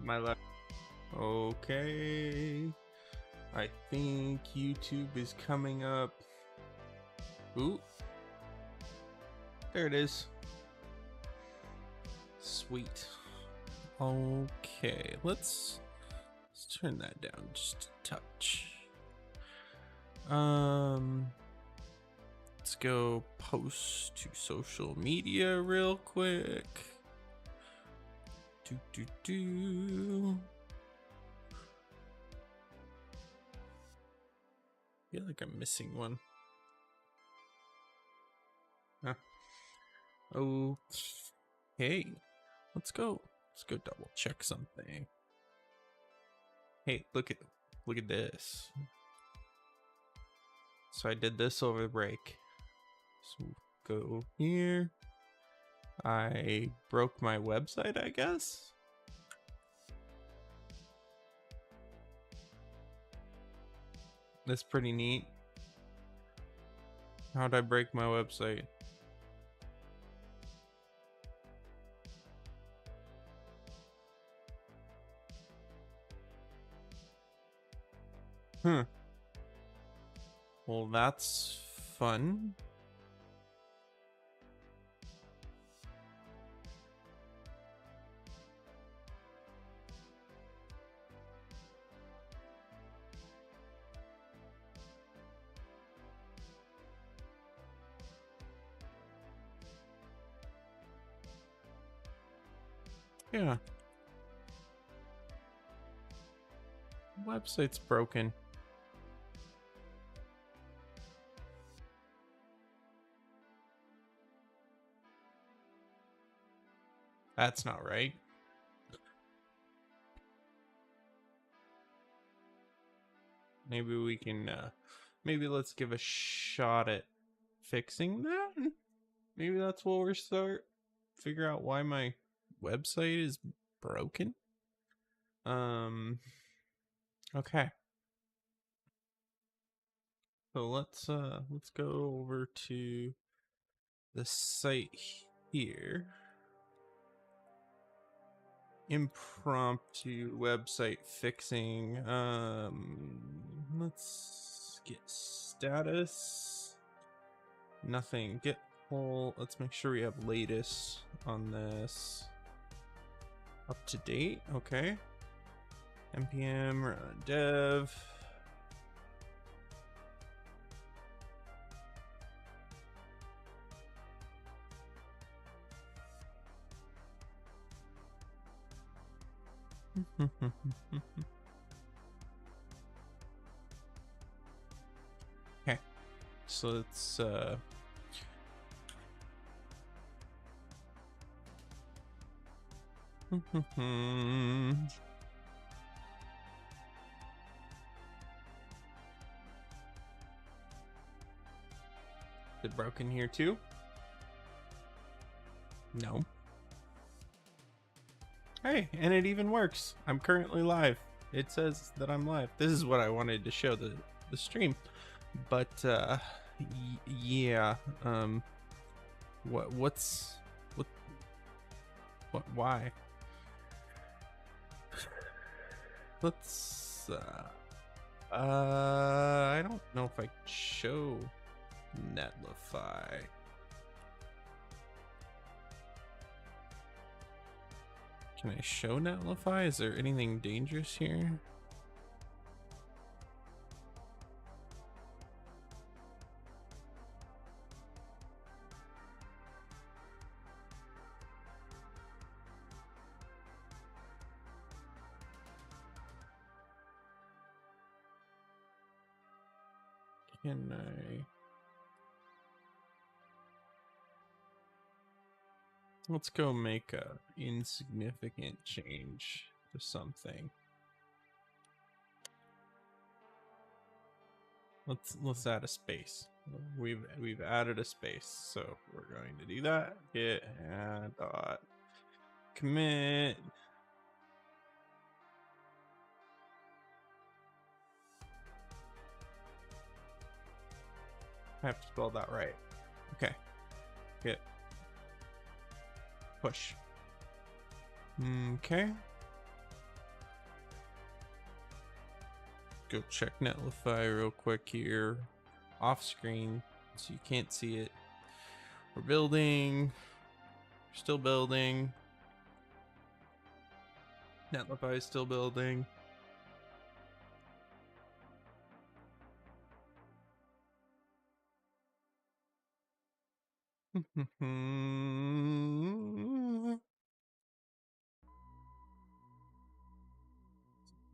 My left. Okay. I think YouTube is coming up. Ooh. There it is. Sweet. Okay, let's turn that down just a touch. Let's go post to social media real quick. I feel like I'm missing one. Huh. Okay. Let's go double check something. Hey, look at this. So I did this over the break. So go here. I broke my website, I guess. That's pretty neat. How'd I break my website? Well, that's fun. Yeah. Website's broken. That's not right. Maybe we can, maybe let's give a shot at fixing that. Maybe that's where we start. Figure out why my website is broken. Okay. So let's go over to the site here. Impromptu website fixing. Let's get status. Nothing. Get whole. Let's make sure we have latest on this. Up to date. Okay. npm dev. Okay, so let's is it broken here too? No. Hey, and it even works. I'm currently live. It says that I'm live. This is what I wanted to show the stream. But yeah, why? Let's I don't know if I can show Netlify. Can I show Netlify? Is there anything dangerous here? Can I? Let's go make a insignificant change to something. Let's add a space. We've added a space, so we're going to do that. Git add dot commit. I have to spell that right. Okay. Git push. Okay. go check Netlify real quick here, off screen, so you can't see it. We're building, still building. Netlify is still building.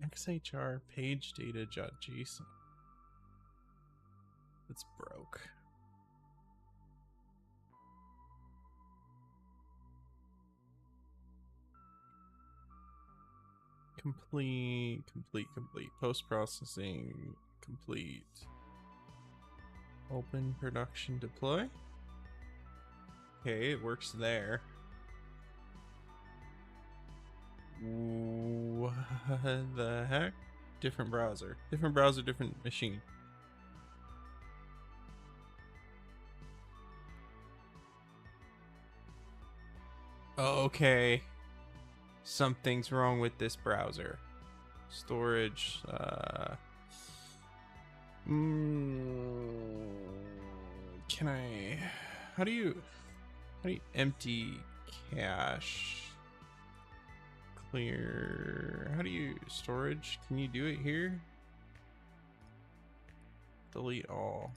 XHR page data.json. It's broke. Complete. Post-processing, complete. Open production deploy. Okay, it works there. What the heck? Different browser, different machine. Okay. Something's wrong with this browser. Storage, can I, how do you empty cache? Clear, how do you, storage, can you do it here? Delete all.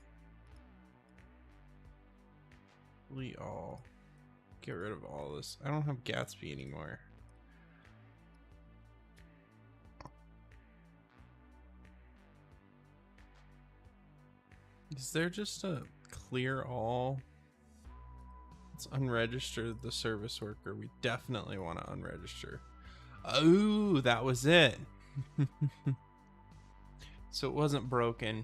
Delete all. Get rid of all this. I don't have Gatsby anymore. Is there just a clear all? Let's unregister the service worker. We definitely want to unregister. Oh, that was it. So it wasn't broken.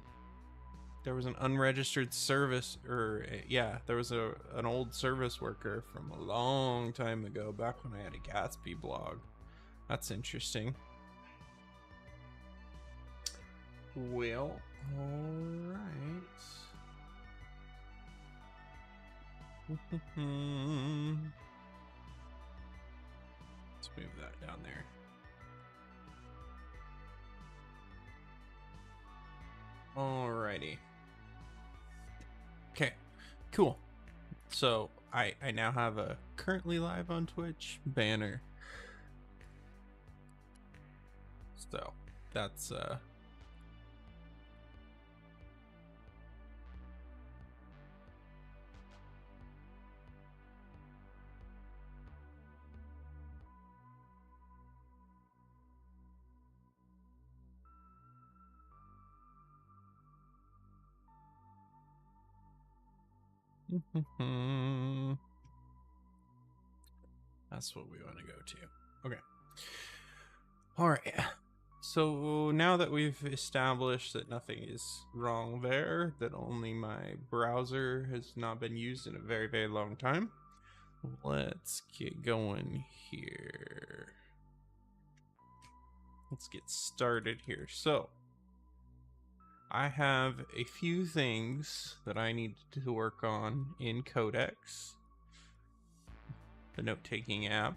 There was an unregistered service, or yeah, there was an old service worker from a long time ago, back when I had a Gatsby blog. That's interesting. Well, all right. Let's move that down there. Alrighty. Okay, cool. So I now have a currently live on Twitch banner. So that's that's what we want to go to. Okay. All right. So now that we've established that nothing is wrong there, that only my browser has not been used in a very, very long time, let's get going here. Let's get started here. So I have a few things that I need to work on in Codex, the note-taking app,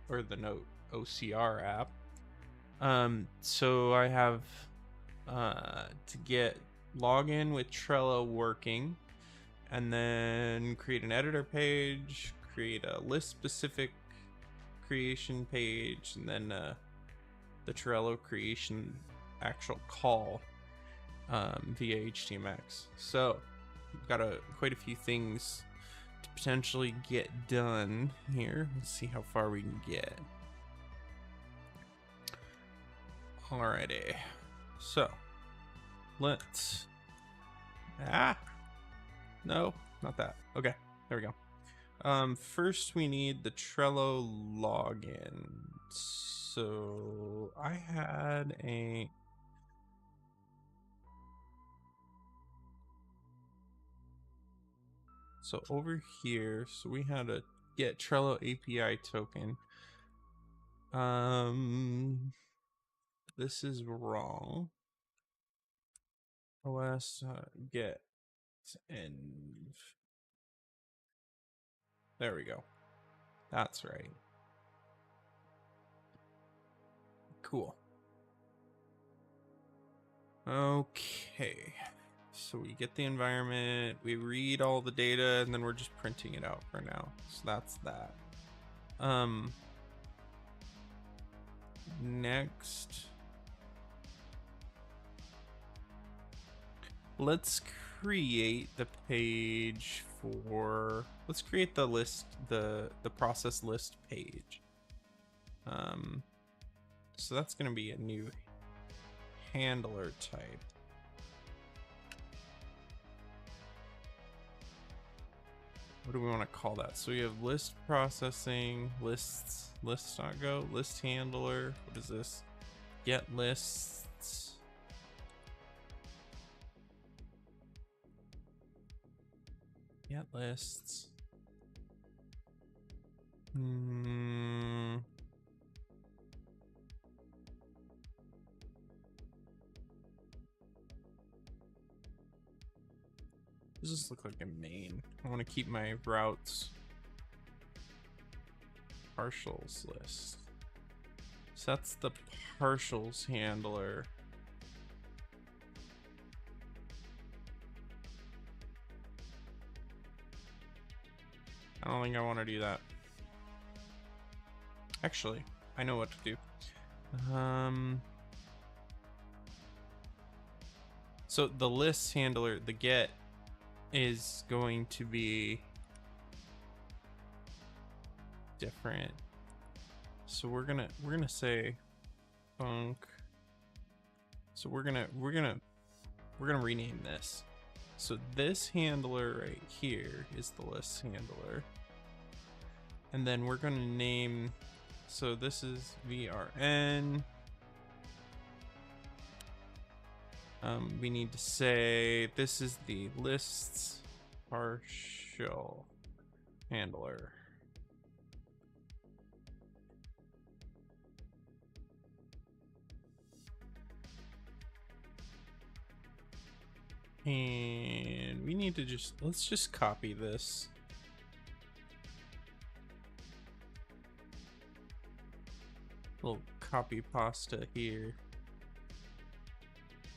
or the Note OCR app. So I have to get login with Trello working, and then create an editor page, create a list-specific creation page, and then the Trello creation actual call via HTMX. So we've got quite a few things to potentially get done here. Let's see how far we can get. Alrighty, so let's no, not that. Okay, there we go. First we need the Trello login. So I had a over here, so we had a get Trello API token. This is wrong. OS get and there we go. That's right. Cool. Okay. So we get the environment, we read all the data, and then we're just printing it out for now. So that's that. Next, let's create the page for, let's create the list, the process list page. So that's going to be a new handler type. What do we want to call that? So we have list processing, lists.go, list handler. What is this? Get lists. Get lists. Does this look like a main? I want to keep my routes partials list. So that's the partials handler. I don't think I want to do that. Actually, I know what to do. So the lists handler, the get, is going to be different. So we're gonna say func. So we're gonna rename this. So this handler right here is the list handler, and then we're gonna name. So this is VRN. We need to say this is the lists partial handler. And we need to let's just copy this. Little copy pasta here.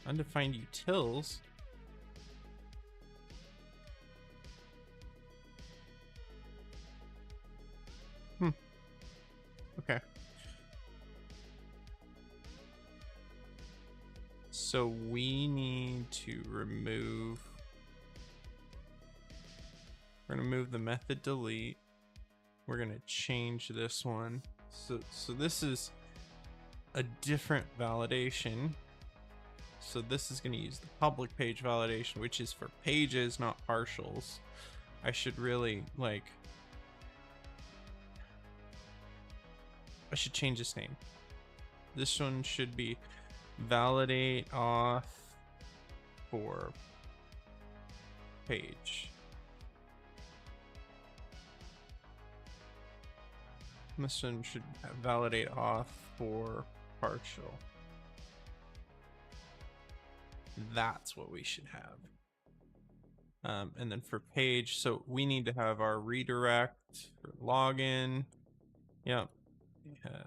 Undefined utils. Okay. So we need to remove. We're gonna move the method delete. We're gonna change this one. So this is a different validation. So this is going to use the public page validation, which is for pages, not partials. I should really I should change this name. This one should be validate auth for page. This one should validate auth for partial. That's what we should have. And then for page, so we need to have our redirect for login. Yep.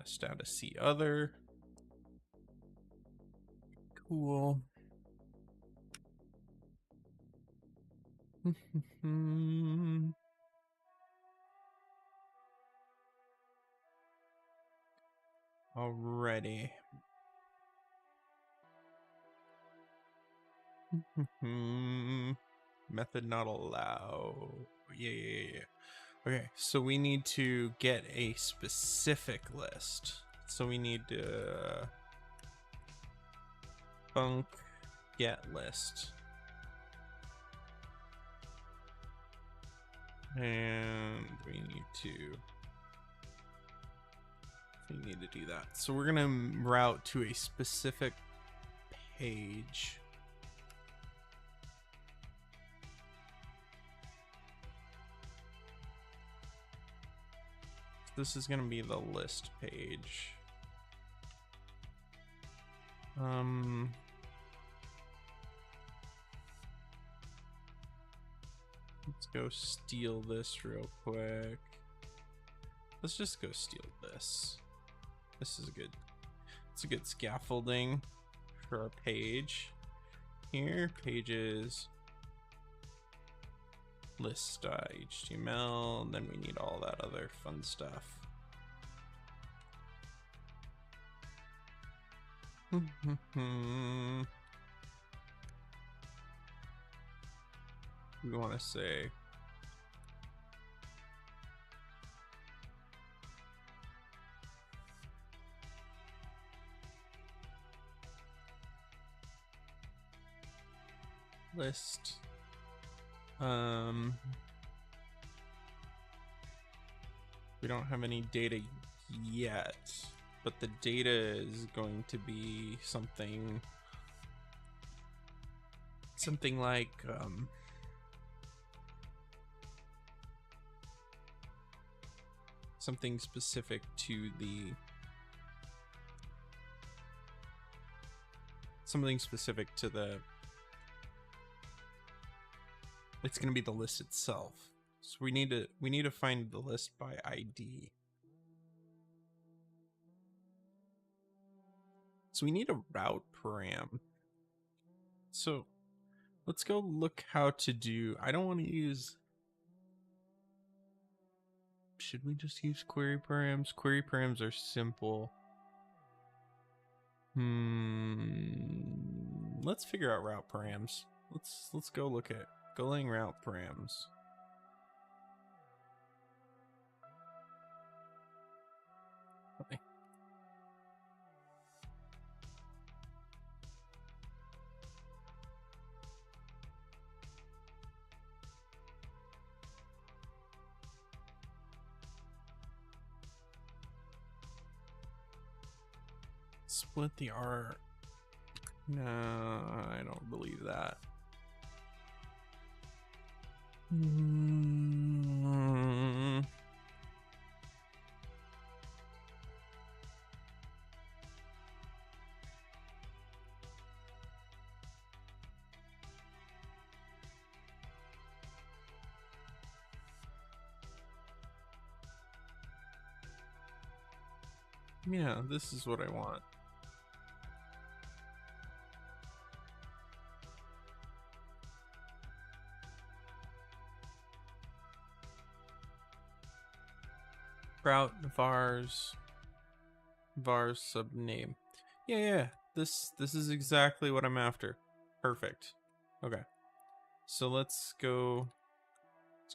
Status C other. Cool. Alrighty. Method not allow. Yeah. Okay, so we need to get a specific list. So we need to func get list. And we need to do that. So we're gonna route to a specific page. This is gonna be the list page. Let's go steal this real quick. Let's just go steal this. This is good. It's a good scaffolding for our page. here, pages, list HTML, and then we need all that other fun stuff. We want to say list. We don't have any data yet, but the data is going to be something like something specific to the it's going to be the list itself. So we need to find the list by ID. So we need a route param. So let's go look how to do. I don't want to use. Should we just use query params? Query params are simple. Let's figure out route params. Let's go look at Golang route params. Okay. Split the R. No, I don't believe that. Yeah, this is what I want. Route vars subname. Yeah. This is exactly what I'm after. Perfect. Okay. So let's go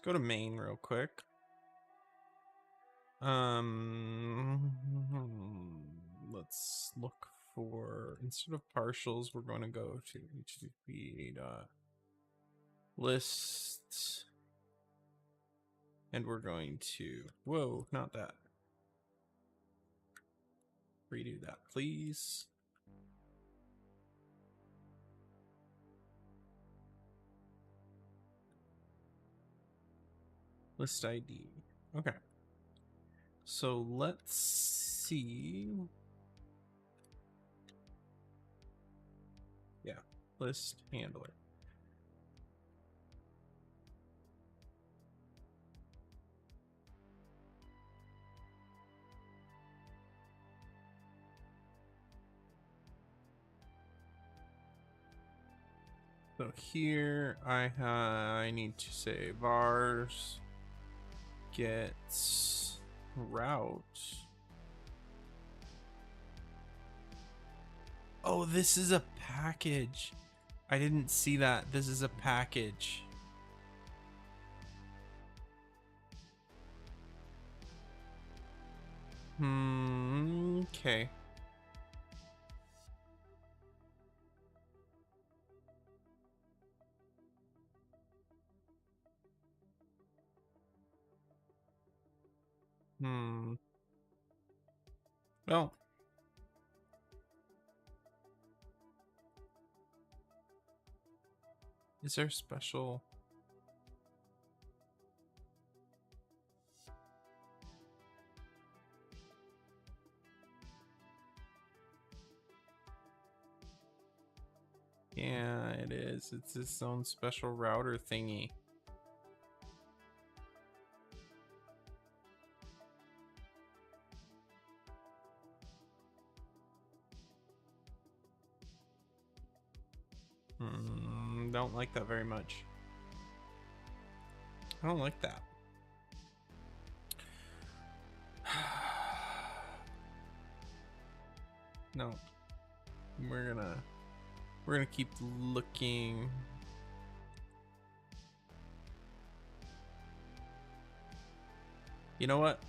to main real quick. Let's look for, instead of partials, we're going to go to http://list, and we're going to, whoa, not that. Redo that, please. List ID. Okay. So let's see. Yeah, list handler. So here I need to say vars gets route. Oh, this is a package. I didn't see that. This is a package. Okay. Well, is there special? Yeah, it is. It's its own special router thingy. Don't like that very much. I don't like that. No. We're gonna keep looking. You know what?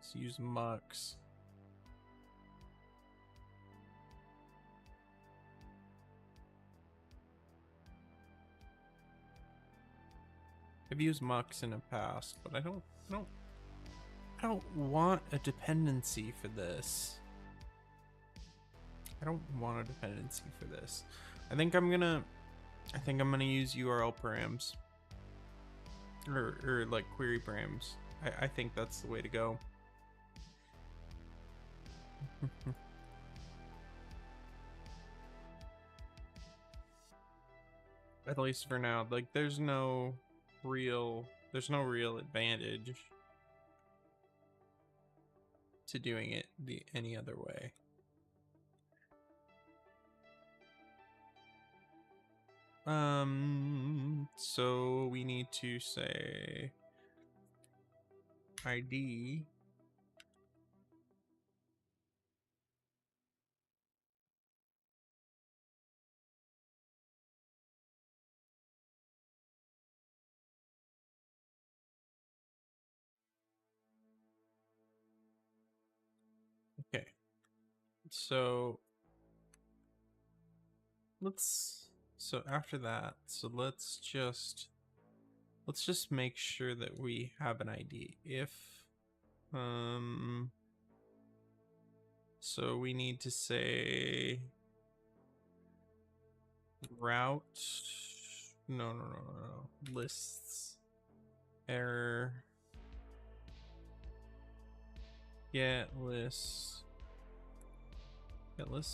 Let's use Mux. I've used Mux in the past, but I don't want a dependency for this. I don't want a dependency for this. I think I'm gonna use URL params. Or like query params. I think that's the way to go. At least for now. Like there's no real advantage to doing it any other way. So we need to say ID okay. So after that, let's just make sure that we have an ID. If so we need to say route no lists error get lists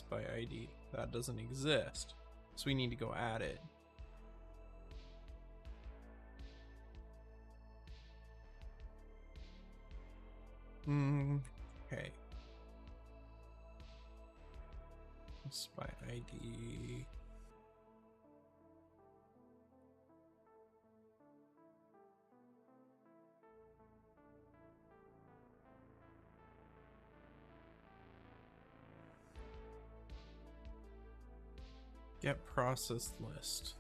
by ID. That doesn't exist, so we need to go add it. Okay. List by ID. Get processed list.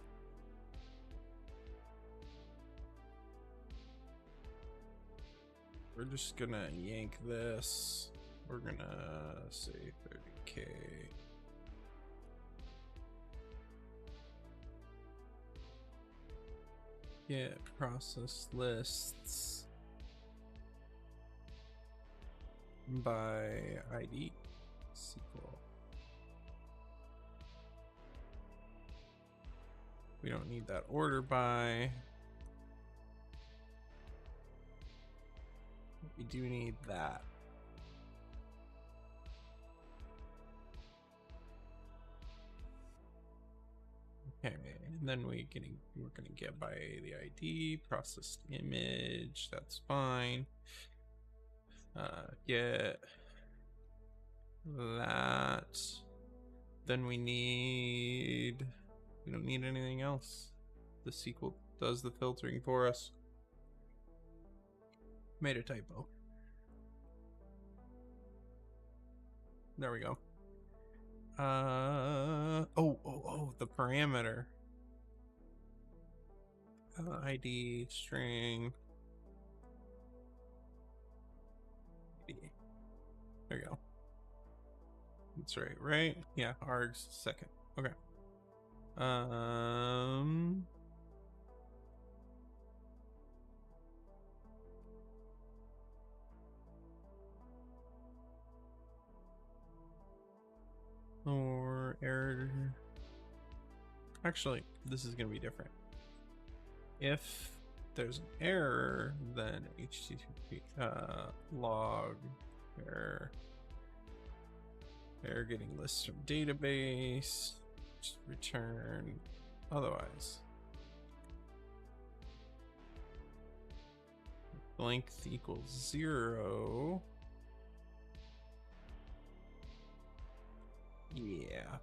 We're just gonna yank this. We're gonna say 30K. Get processed lists by ID. SQL. We don't need that order by. We do need that. Okay, and then we're gonna get by the ID, processed image, that's fine. Get that. Then we don't need anything else. The SQL does the filtering for us. Made a typo. There we go. The parameter. ID string. ID. There you go. That's right? Yeah, args second. Okay. Actually, this is going to be different. If there's an error, then HTTP log error getting lists from database, just return otherwise. Length equals 0. Yeah.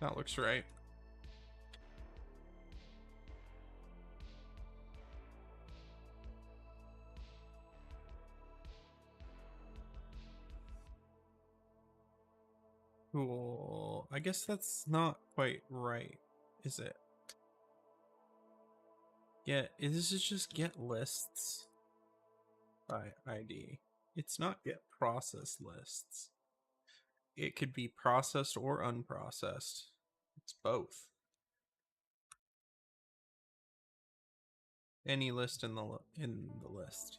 That looks right. Cool. I guess that's not quite right, is it? Yeah, this is just get lists by ID. It's not get process lists. It could be processed or unprocessed. It's both. Any list in the list.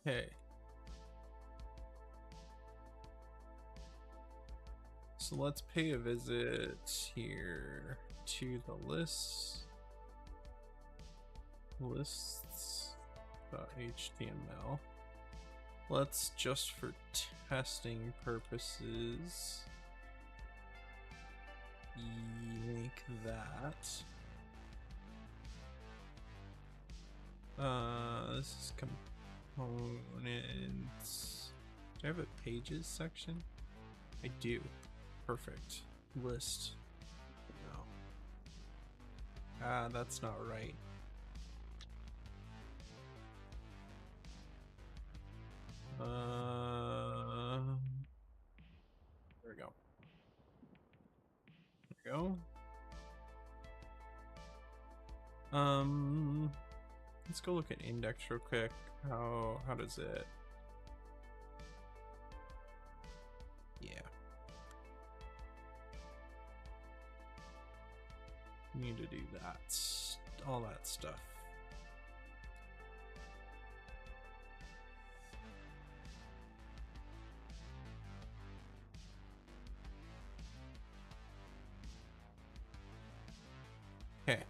Okay. So let's pay a visit here to the lists.html. Let's just for testing purposes make that. This is components. Do I have a pages section? I do. Perfect. List. No. That's not right. There we go. There we go. Let's go look at index real quick. How does it? Yeah. Need to do that. All that stuff. Okay.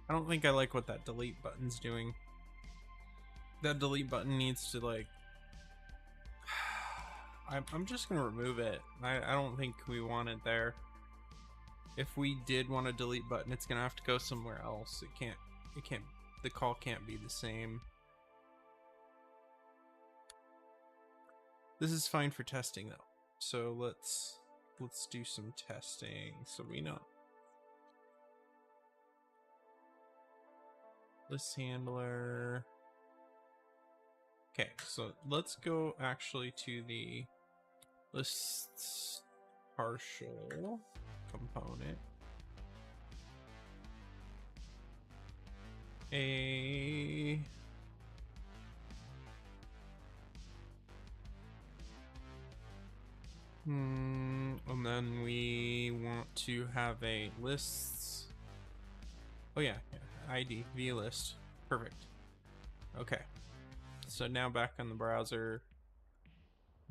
I don't think I like what that delete button's doing. That delete button needs to like... I'm just gonna remove it. I don't think we want it there. If we did want a delete button, it's gonna have to go somewhere else. It can't, the call can't be the same. This is fine for testing though. So let's do some testing so we know. List handler. Okay, so let's go actually to the lists partial component. And then we want to have a lists. Oh yeah, ID view list. Perfect. Okay. So now back on the browser,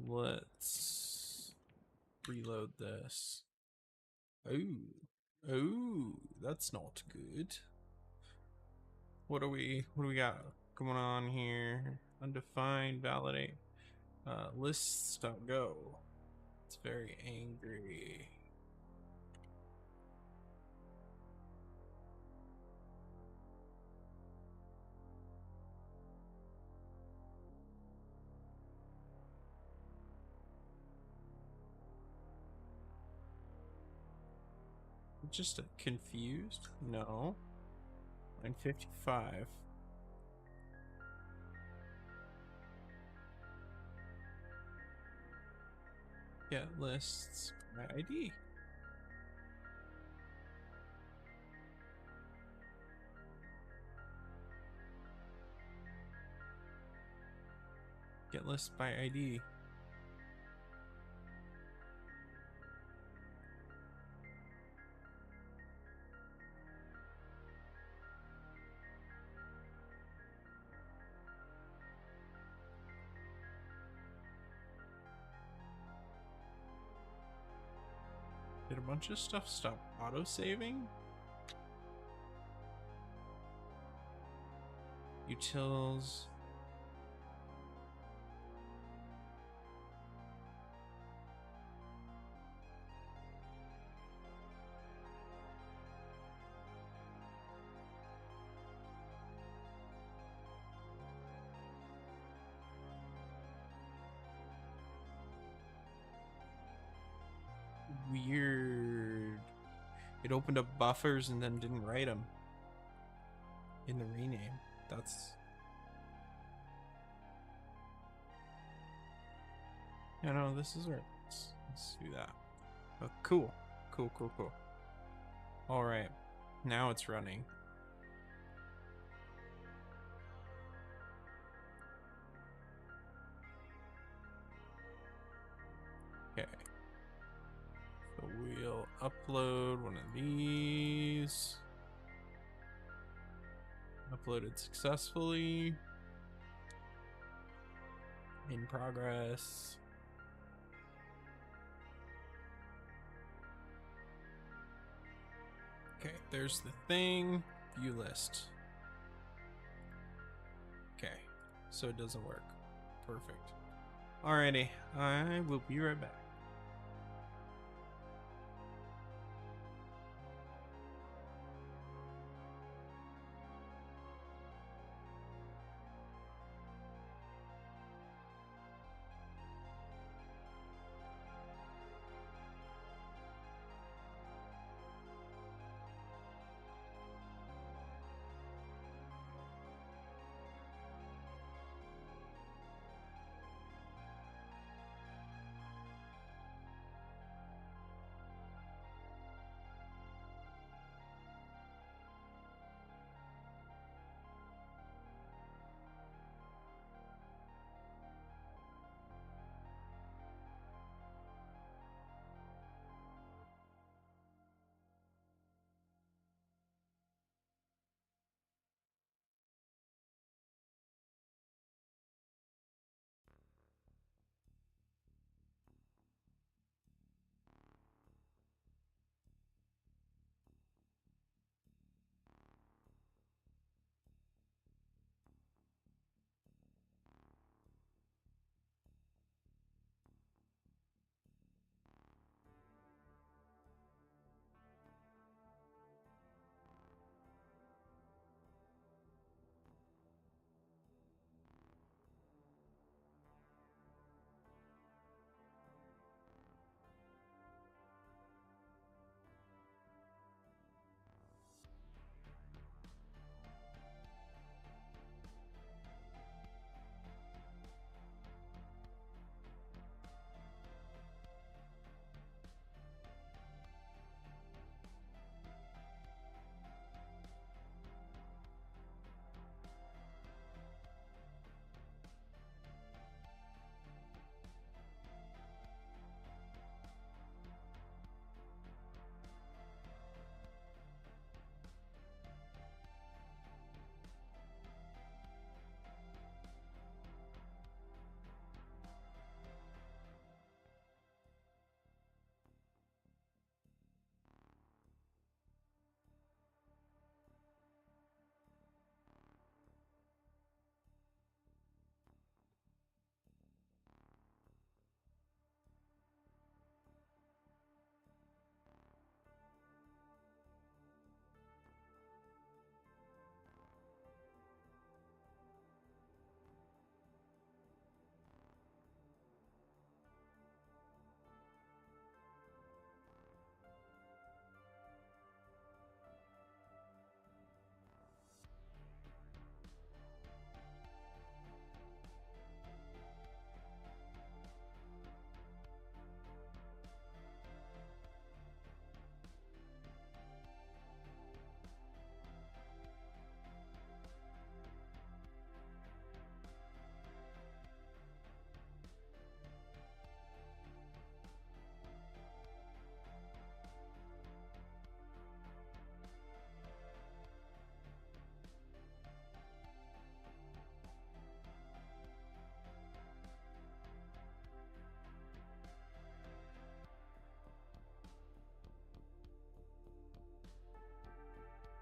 let's reload this. Oh, that's not good. What do we got going on here? Undefined, validate. Lists.go. It's very angry. Just confused? No. Line 55. Get lists by ID. Get lists by ID. Did a bunch of stuff stop auto-saving? Utils. Weird. It opened up buffers and then didn't write them in the rename. That's... Yeah, no, this is right. Let's do that. Oh, cool. Cool. Alright. Now it's running. Okay. So we'll upload one of these. Uploaded successfully. In progress. Okay, there's the thing. View list. Okay, so it doesn't work. Perfect. Alrighty, I will be right back.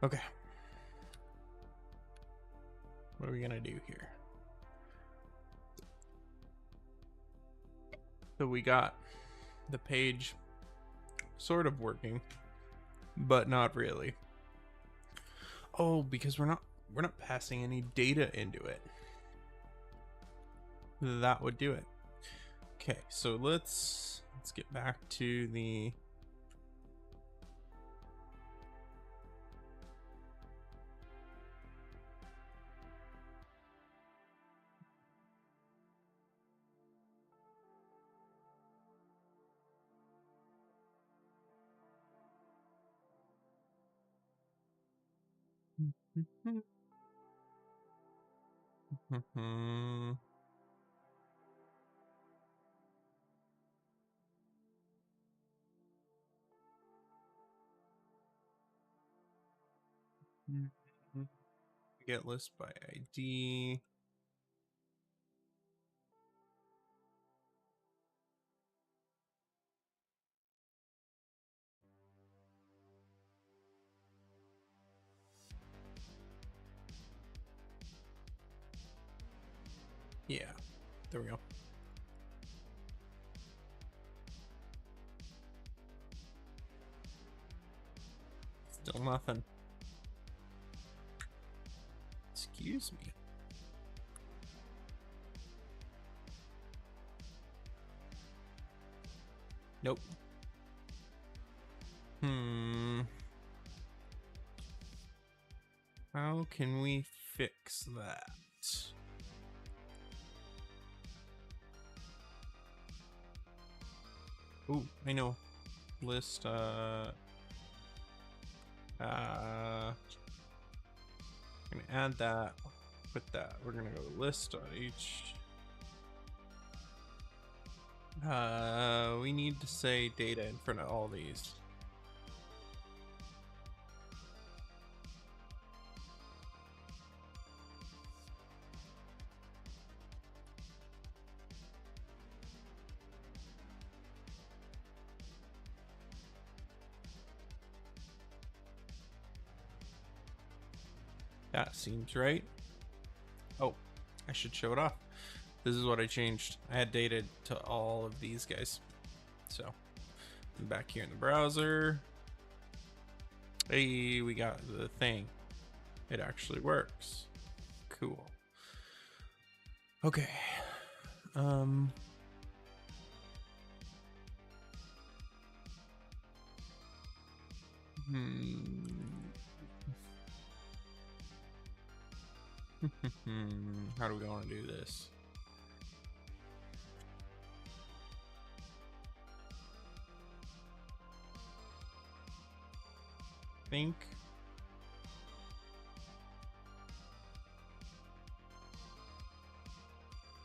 Okay. What are we gonna do here? So we got the page sort of working, but not really. Oh, because we're not passing any data into it. That would do it. Okay, so let's get back to the get list by ID. Yeah, there we go. Still nothing. Excuse me. Nope. How can we fix that? Ooh, I know. List, I'm gonna add that, put that. We're gonna go list on each. We need to say data in front of all these. That seems right. Oh, I should show it off. This is what I changed. I had data to all of these guys. So, I'm back here in the browser. Hey, we got the thing. It actually works. Cool. Okay. How do we want to do this? Think.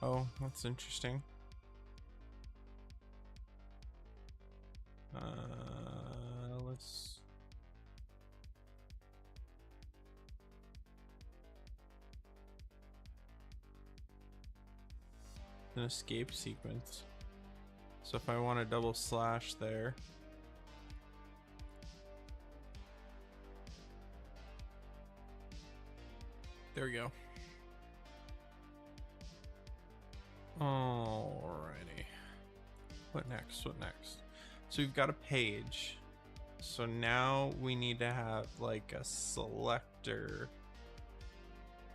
Oh, that's interesting. Let's. An escape sequence. So if I want a double slash there. There we go. Alrighty. What next? What next? So we've got a page. So now we need to have like a selector.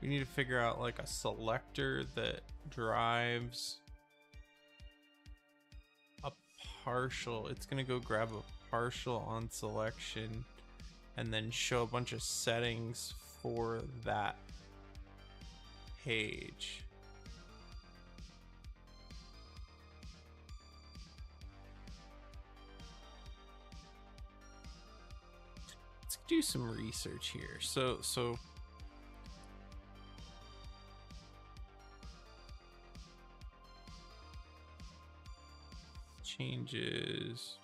We need to figure out like a selector that drives a partial. It's gonna go grab a partial on selection and then show a bunch of settings for that page. Let's do some research here. So changes.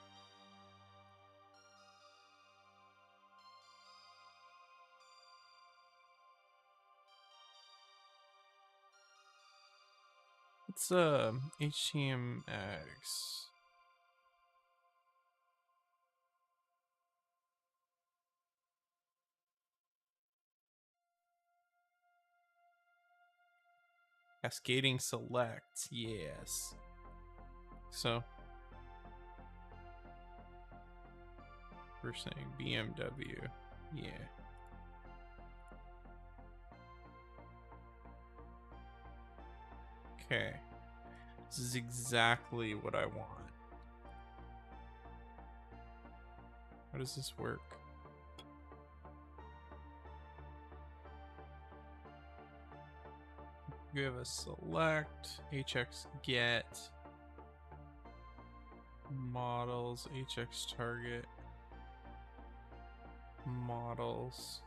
It's HTMX. Cascading selects, yes. So we're saying BMW, yeah. Okay, this is exactly what I want. How does this work? We have a select, HX get, models, HX target, models.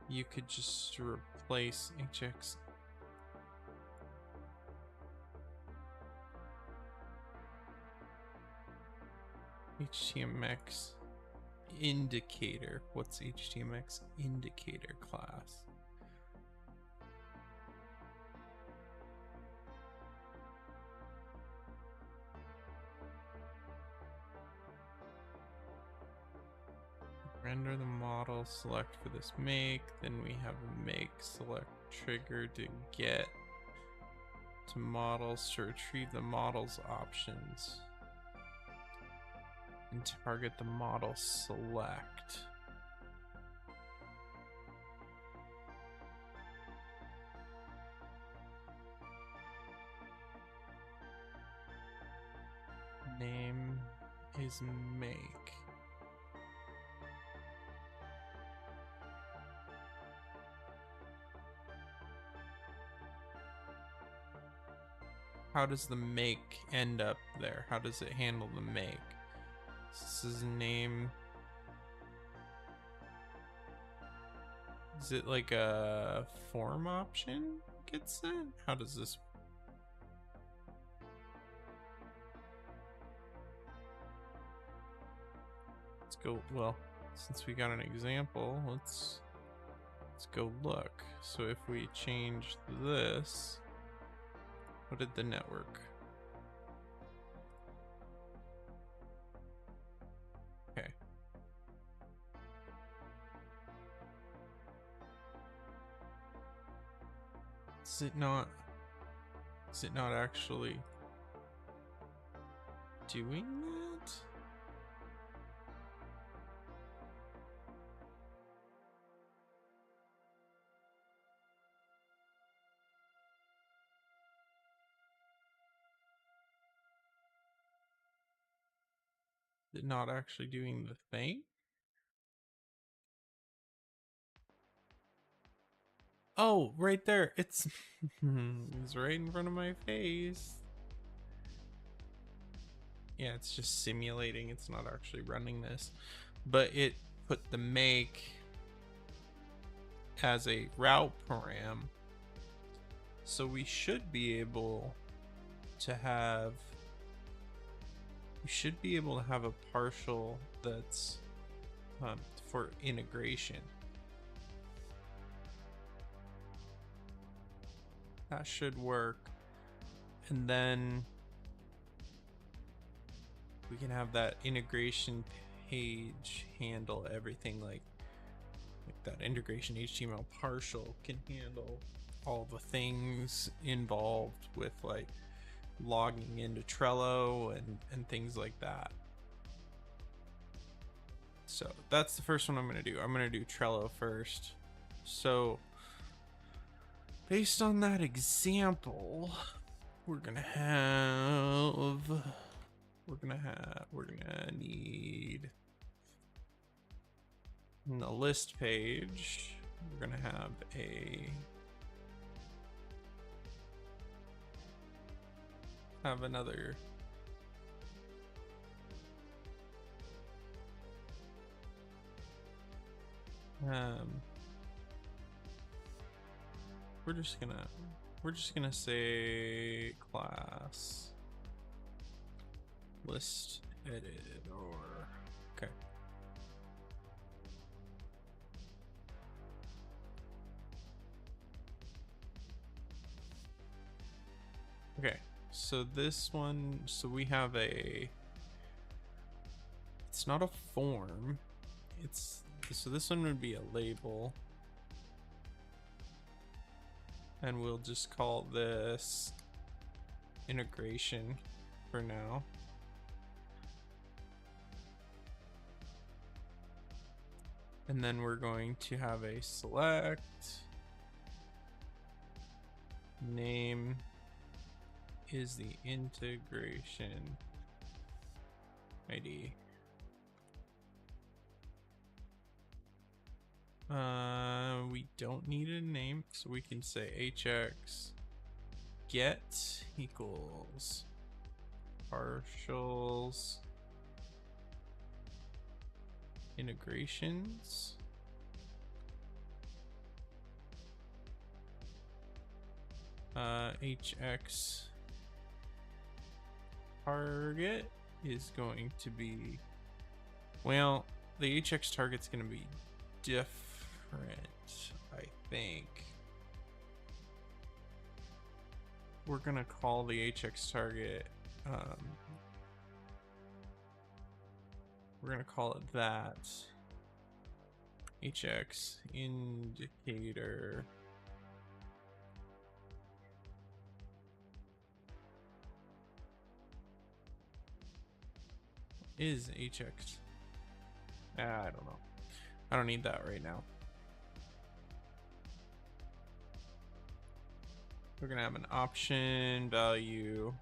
You could just replace HX. HTMX indicator. What's HTMX indicator class? Render the model, select for this make, then we have a make select trigger to get to models to retrieve the models options and target the model select. Name is make. How does the make end up there? How does it handle the make? This is name. Is it like a form option gets sent? How does this? Let's go. Well, since we got an example, let's go look. So if we change this, what did the network? Okay. Is it not actually doing that? Is it not actually doing the thing? Oh, right there. It's it's right in front of my face. Yeah, it's just simulating. It's not actually running this, but it put the make as a route param. So we should be able to have a partial that's for integration. That should work. And then we can have that integration page handle everything, like that integration HTML partial can handle all the things involved with like logging into Trello and things like that. So that's the first one I'm going to do. I'm going to do Trello first. So based on that example, we're going to need in the list page, we're going to have another we're just gonna say class list edited or okay. Okay, So this one, so we have a, it's not a form. It's, so this one would be a label. And we'll just call this integration for now. And then we're going to have a select name is the integration ID. We don't need a name, so we can say hx get equals partials integrations hx target is going to be, well, the hx target's going to be different, I think. We're going to call the hx target, we're going to call it that hx indicator is hx. I don't know. I don't need that right now. We're gonna have an option value.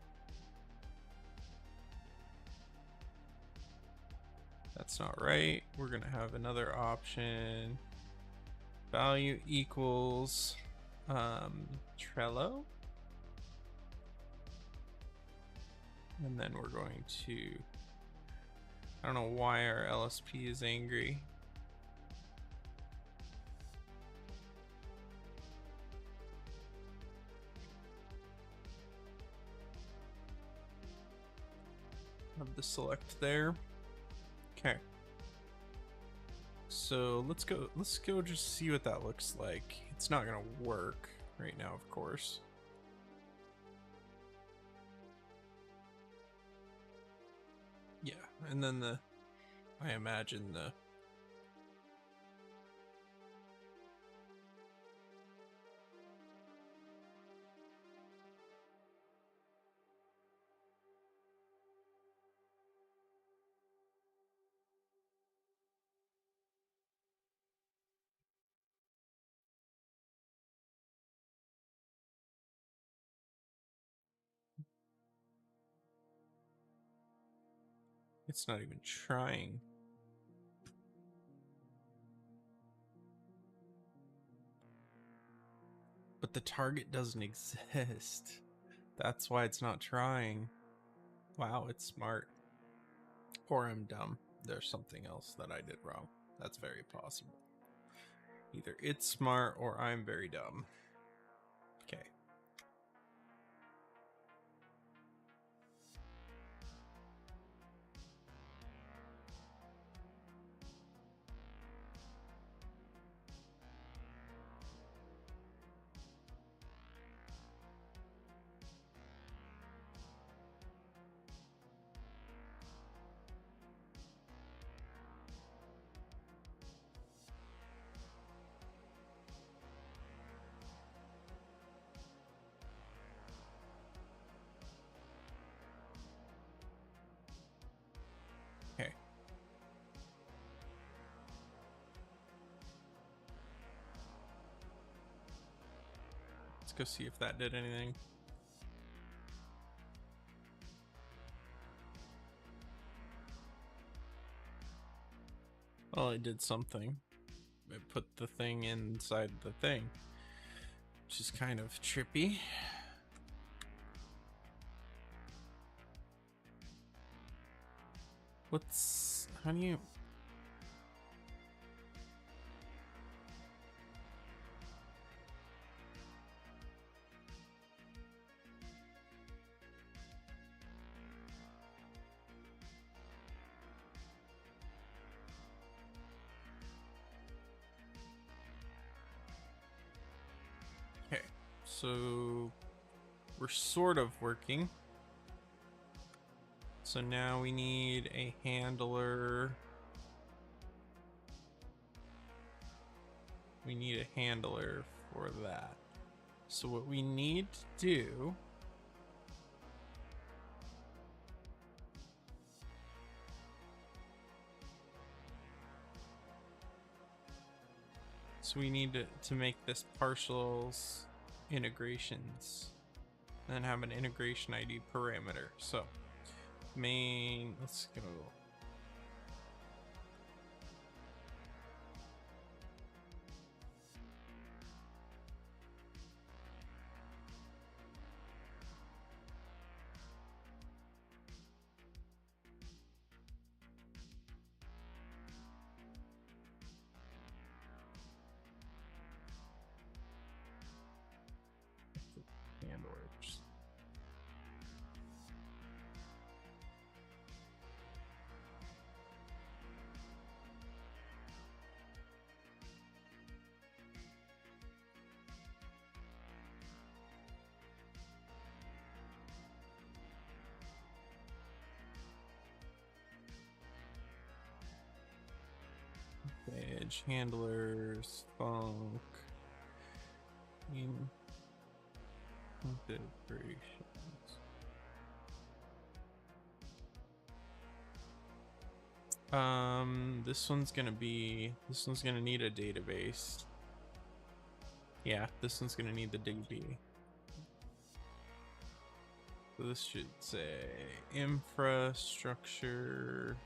That's not right. We're gonna have another option value equals Trello. And then we're going to, I don't know why our LSP is angry. Have the select there. Okay. So let's go just see what that looks like. It's not gonna work right now, of course. Yeah, and then I imagine the it's not even trying. But the target doesn't exist. That's why it's not trying. Wow, it's smart. Or I'm dumb. There's something else that I did wrong. That's very possible. Either it's smart or I'm very dumb. Okay. Okay. Let's go see if that did anything. Well, it did something. It put the thing inside the thing, which is kind of trippy. How do you... Okay, so we're sort of working. So now we need a handler. We need a handler for that. So what we need to do we need to make this partials integrations, and then have an integration ID parameter. So main, let's go. Handlers. Edge handlers, funk, integrations. This one's gonna need a database. Yeah, this one's gonna need the DB. So this should say infrastructure,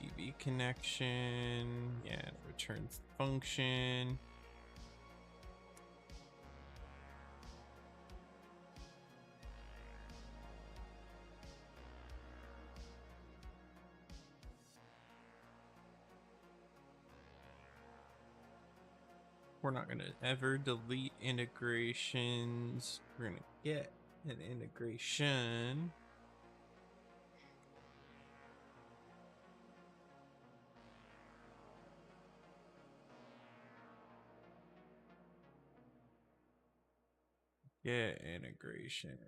DB connection. Yeah, it returns function. We're not gonna ever delete integrations. We're gonna get an integration. Get integration.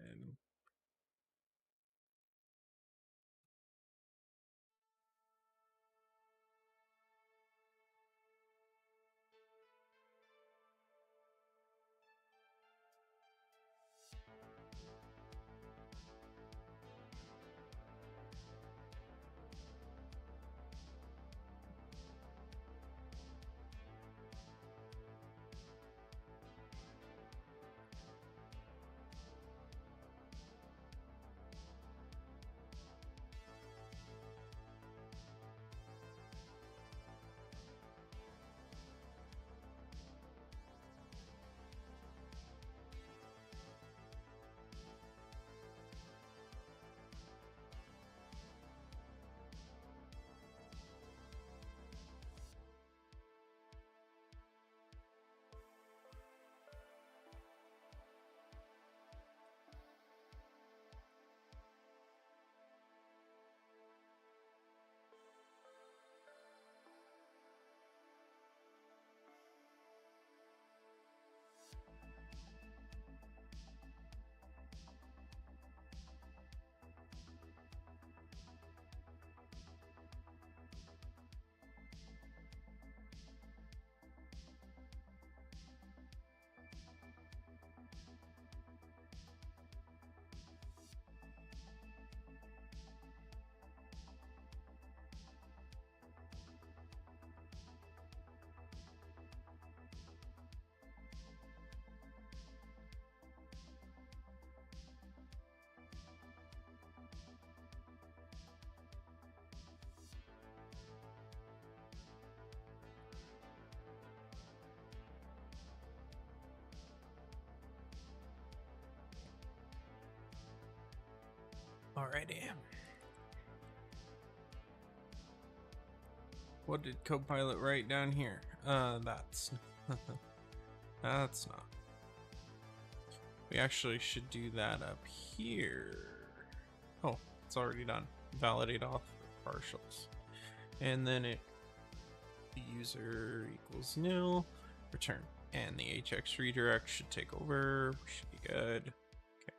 Alrighty. What did Copilot write down here? That's that's not. We actually should do that up here. Oh, it's already done. Validate auth for partials. And then it user equals nil, return. And the HX redirect should take over. We should be good. Okay.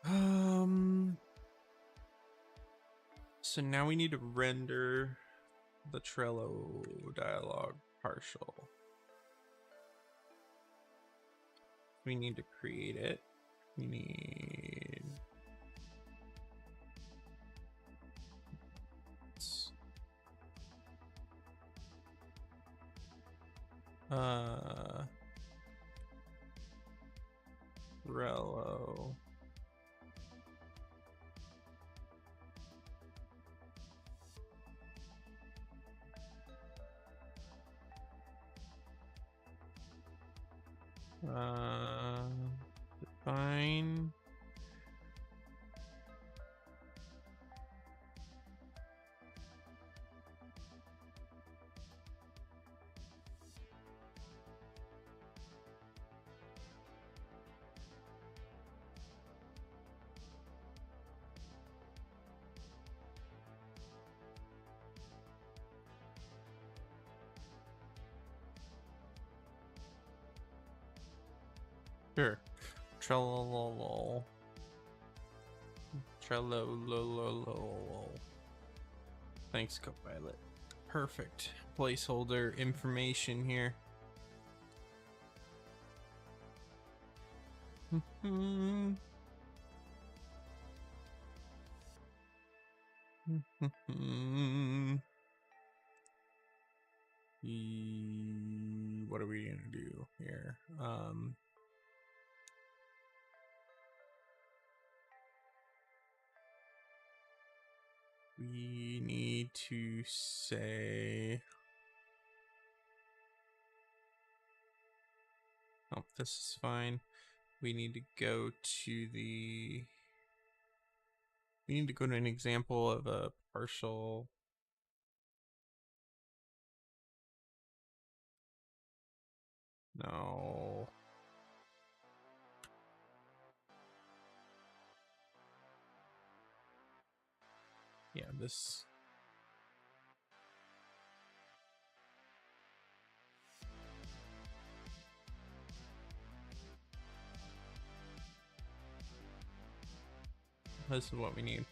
So now we need to render the Trello dialog partial. We need to create it. We need Trello. Define. Sure. Trello. Trello. Thanks, Copilot. Perfect. Placeholder information here. What are we gonna do here? We need to say, oh, this is fine. We need to go to an example of a partial. No. Yeah, this. This is what we need.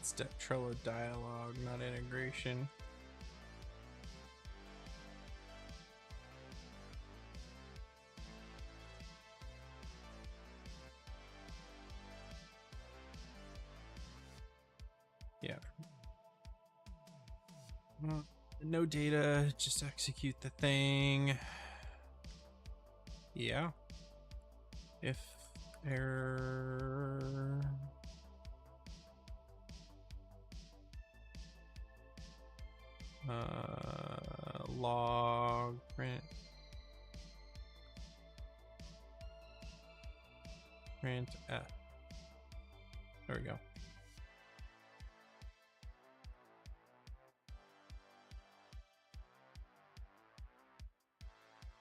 It's Trello dialogue, not integration. Yeah. No data, just execute the thing. Yeah. If error. Log print F. There we go.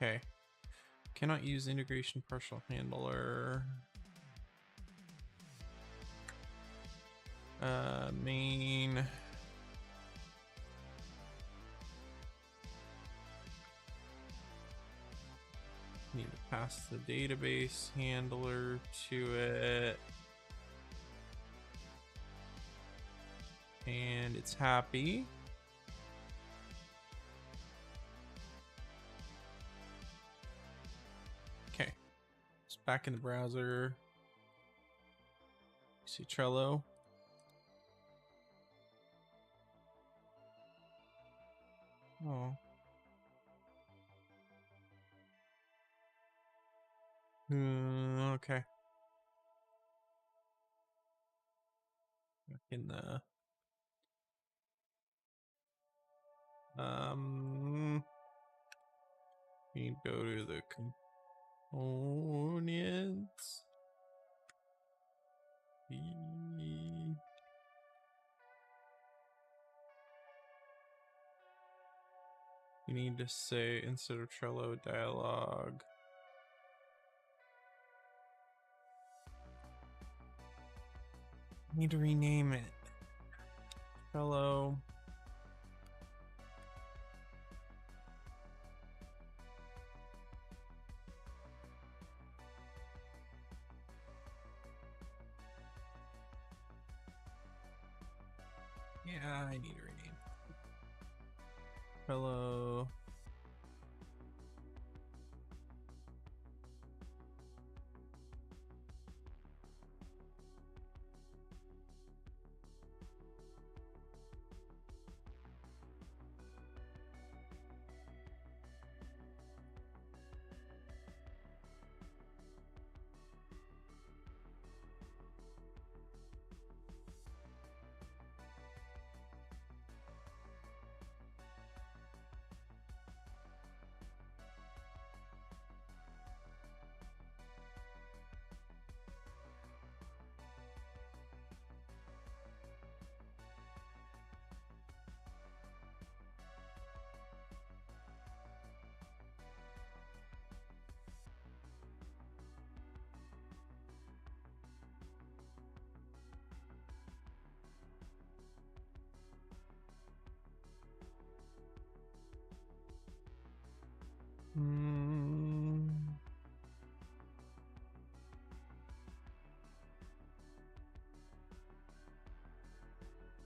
Okay. Cannot use integration partial handler. Main. Need to pass the database handler to it. And it's happy. Okay. It's back in the browser. See Trello. Oh. Okay. Back in the we go to the components. We need to say instead of Trello dialog. I need to rename it. Trello. Yeah, I need to rename. Trello.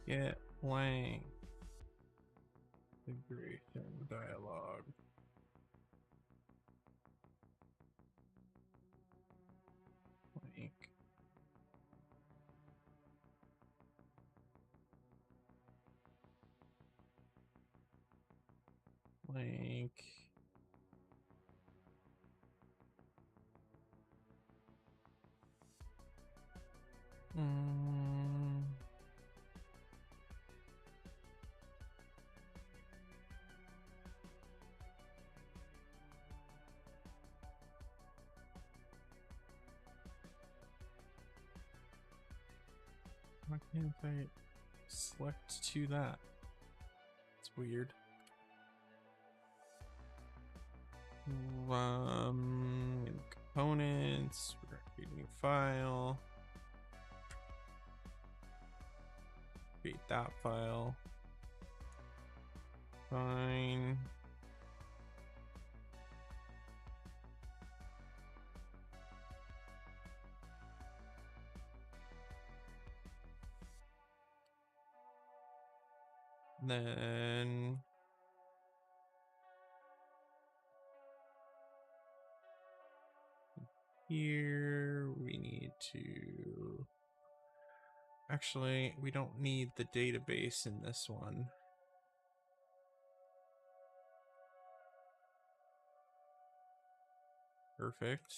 Get blank. Configuration dialog. Blank. Blank. Why can't I select to that? It's weird. Components, we're creating a file. Create that file. Fine. Then here we need to actually we don't need the database in this one. Perfect.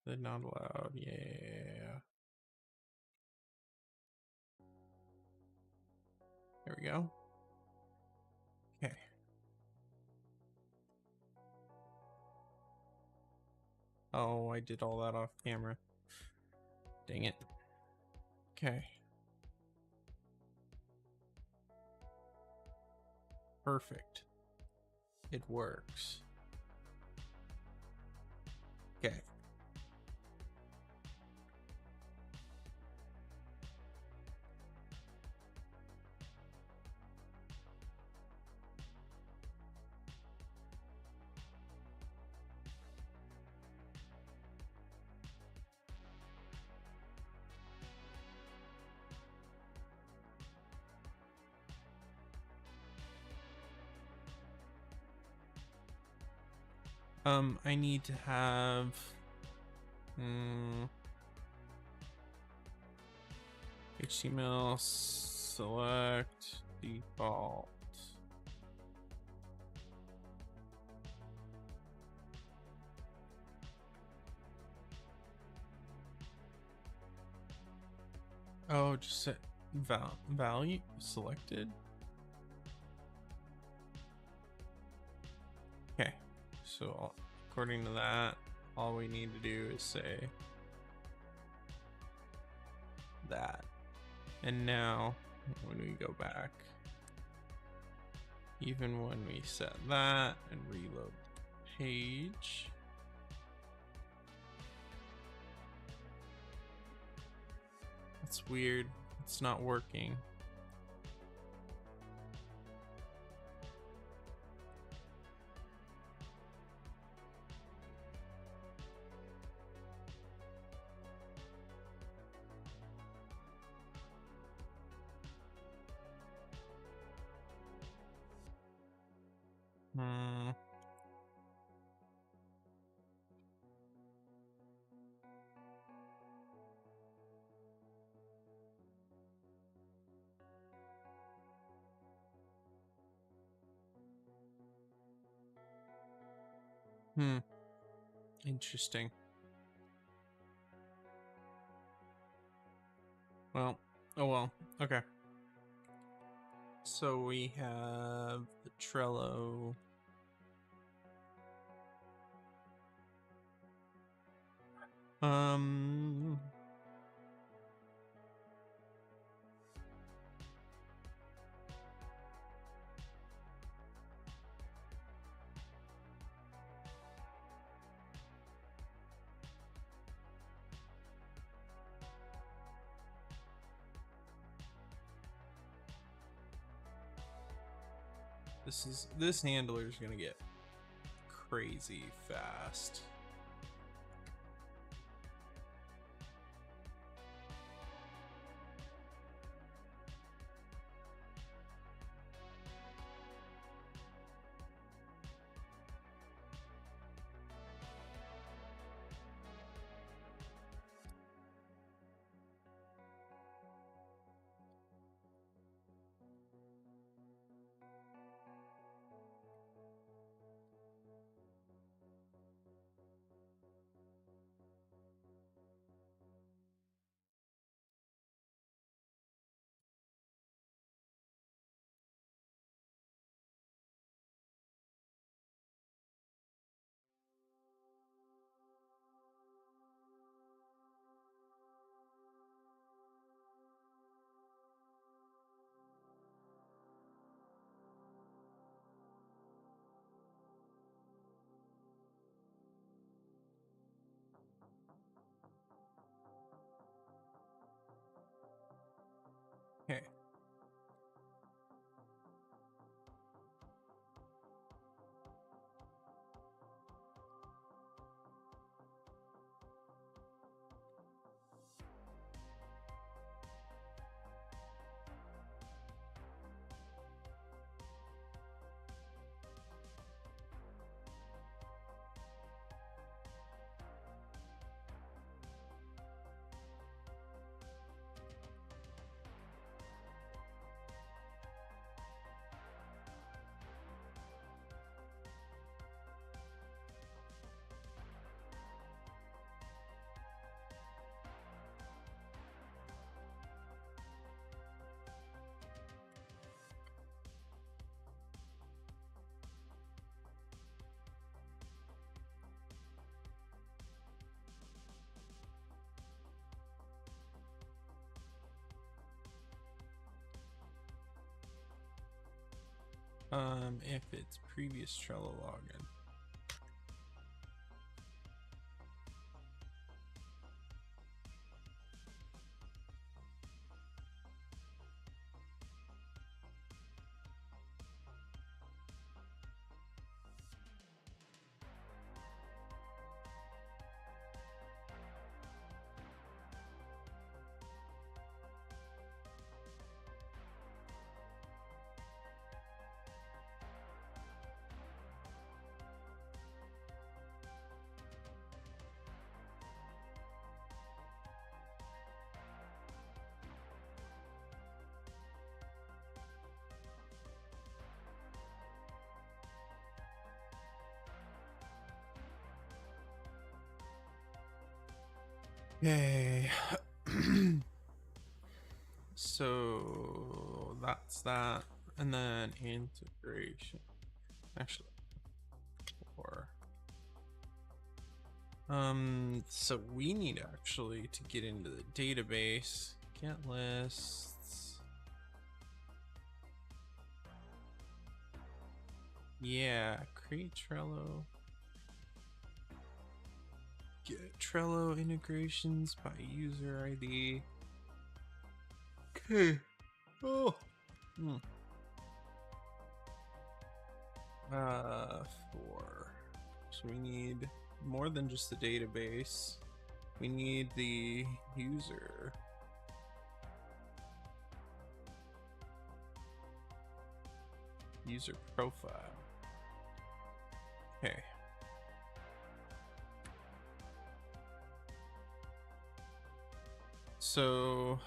They're not allowed. Yeah. There we go. Okay. Oh, I did all that off camera. Dang it. Okay. Perfect. It works. Okay. I need to have HTML select default. Oh, just set value selected. Okay, so according to that, all we need to do is say that. And now when we go back, even when we set that and reload the page, that's weird. It's not working. Interesting. Well, oh well, okay. So we have the Trello. This handler is gonna get crazy fast. Okay. If it's previous Trello login. Okay. So that's that. And then integration. Actually, or so we need actually to get into the database, get lists. Yeah, create Trello. Get Trello integrations by user ID. Okay. Oh. For so we need more than just the database. We need the user. User profile. Okay. So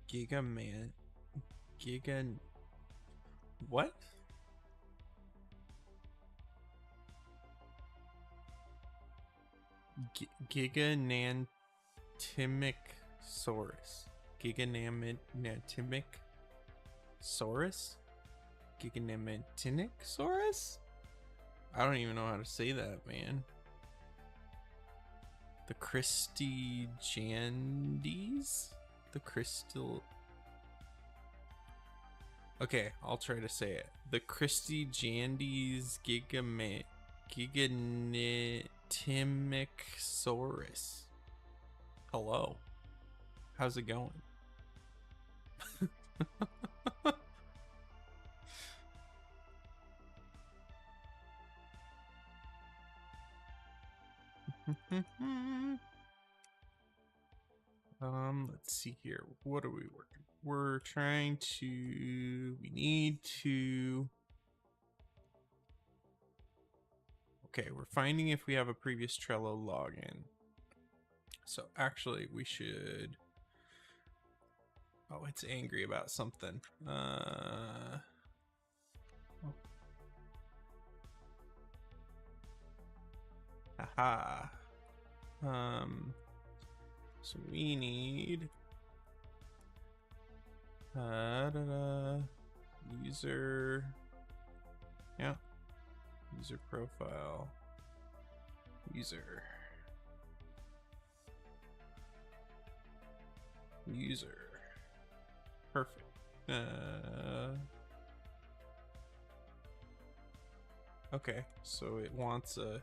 Giga man. Giga. What? Giganantimic saurus. Giganantimic saurus? Giganamantinic saurus? I don't even know how to say that, man. The Christijandes? The crystal. Okay, I'll try to say it. The Christijandes Gigantimicsaurus. Hello. How's it going? Let's see here. What are we working? We're trying to. We need to. Okay, we're finding if we have a previous Trello login. So actually, we should. Oh, it's angry about something. Aha. So we need user. Yeah. User profile. User. Perfect. Okay, so it wants a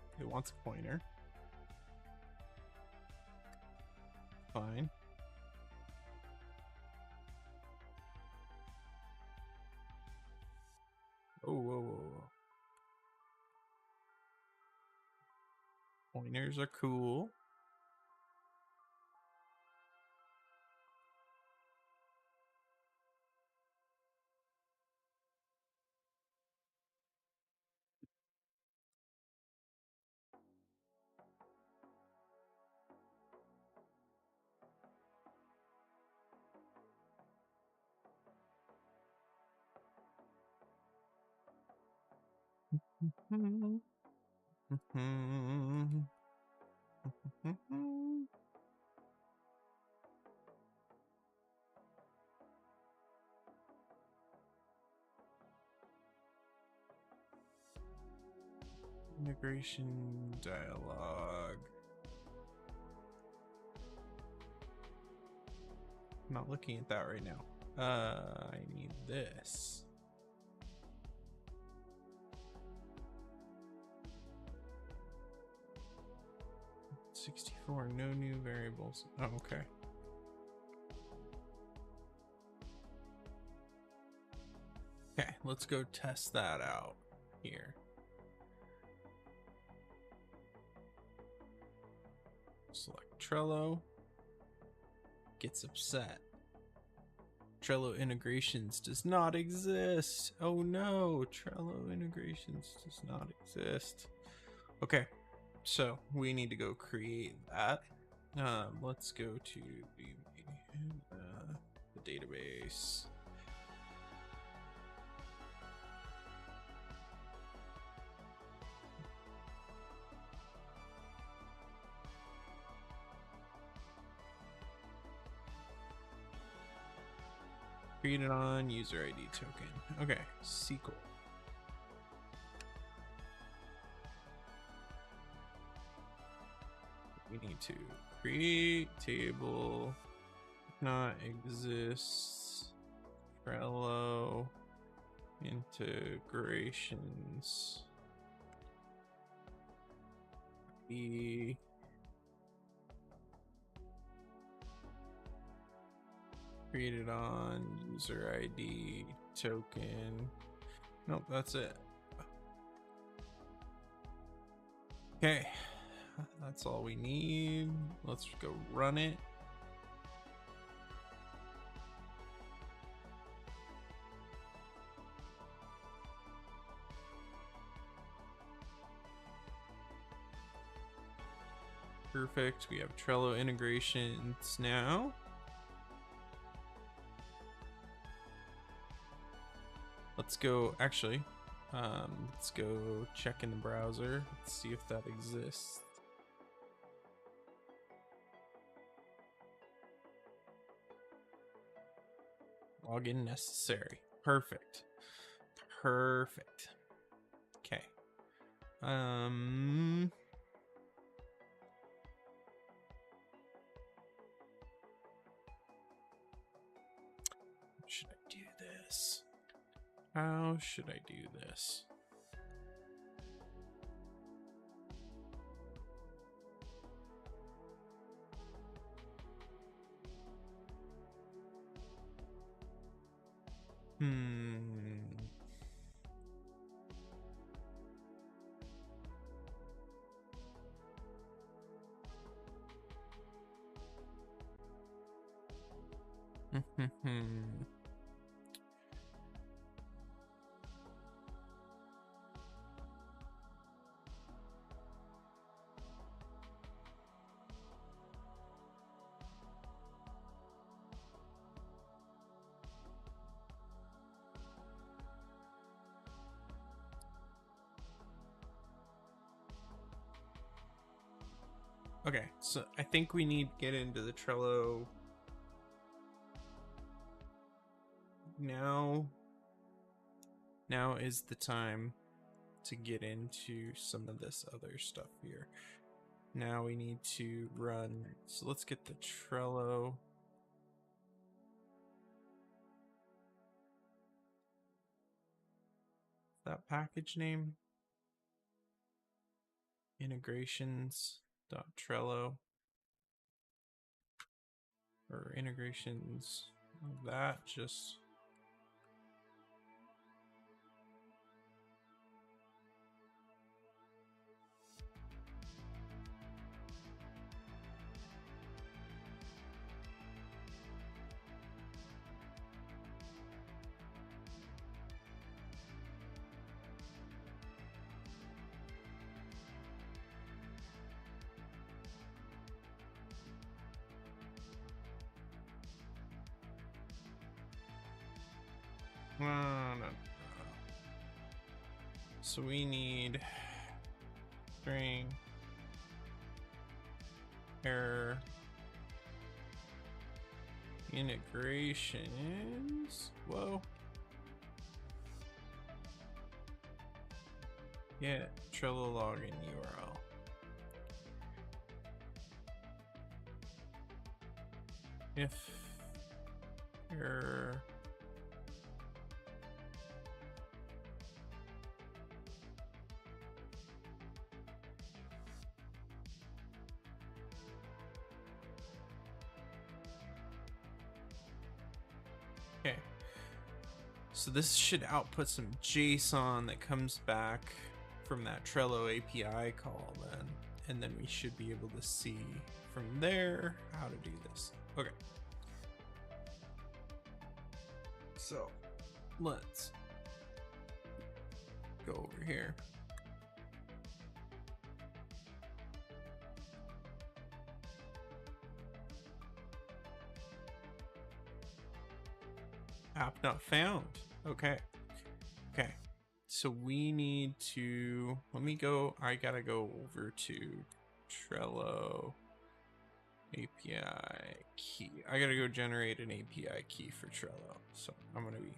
pointer. Fine. Oh, whoa, whoa, whoa. Pointers are cool. Integration dialog. I'm not looking at that right now. I need this. $64, no new variables. Oh, okay. Okay, let's go test that out here. Select Trello. Gets upset. Trello integrations does not exist. Oh no, Trello integrations does not exist. Okay, so we need to go create that. Let's go to the database. Created on user ID token. Okay, SQL. We need to create table, not exists, Trello, integrations, created on user ID token. Nope, that's it. Okay, that's all we need. Let's go run it. Perfect. We have Trello integrations now. Let's go, actually, let's go check in the browser. Let's see if that exists. Login necessary. Perfect. Perfect. Okay. Should I do this? How should I do this? Okay, so I think we need to get into the Trello now. Now is the time to get into some of this other stuff here. Now we need to run. So let's get the Trello. That package name. Integrations.trello. Or integrations. That just. No. So we need string error integrations. Whoa. Yeah, Trello login URL. If error okay. So this should output some JSON that comes back from that Trello API call then. And then we should be able to see from there how to do this. Okay. So let's go over here. App not found. Okay. Okay. So we need to, I gotta go over to Trello API key. I gotta go generate an API key for Trello. So I'm gonna be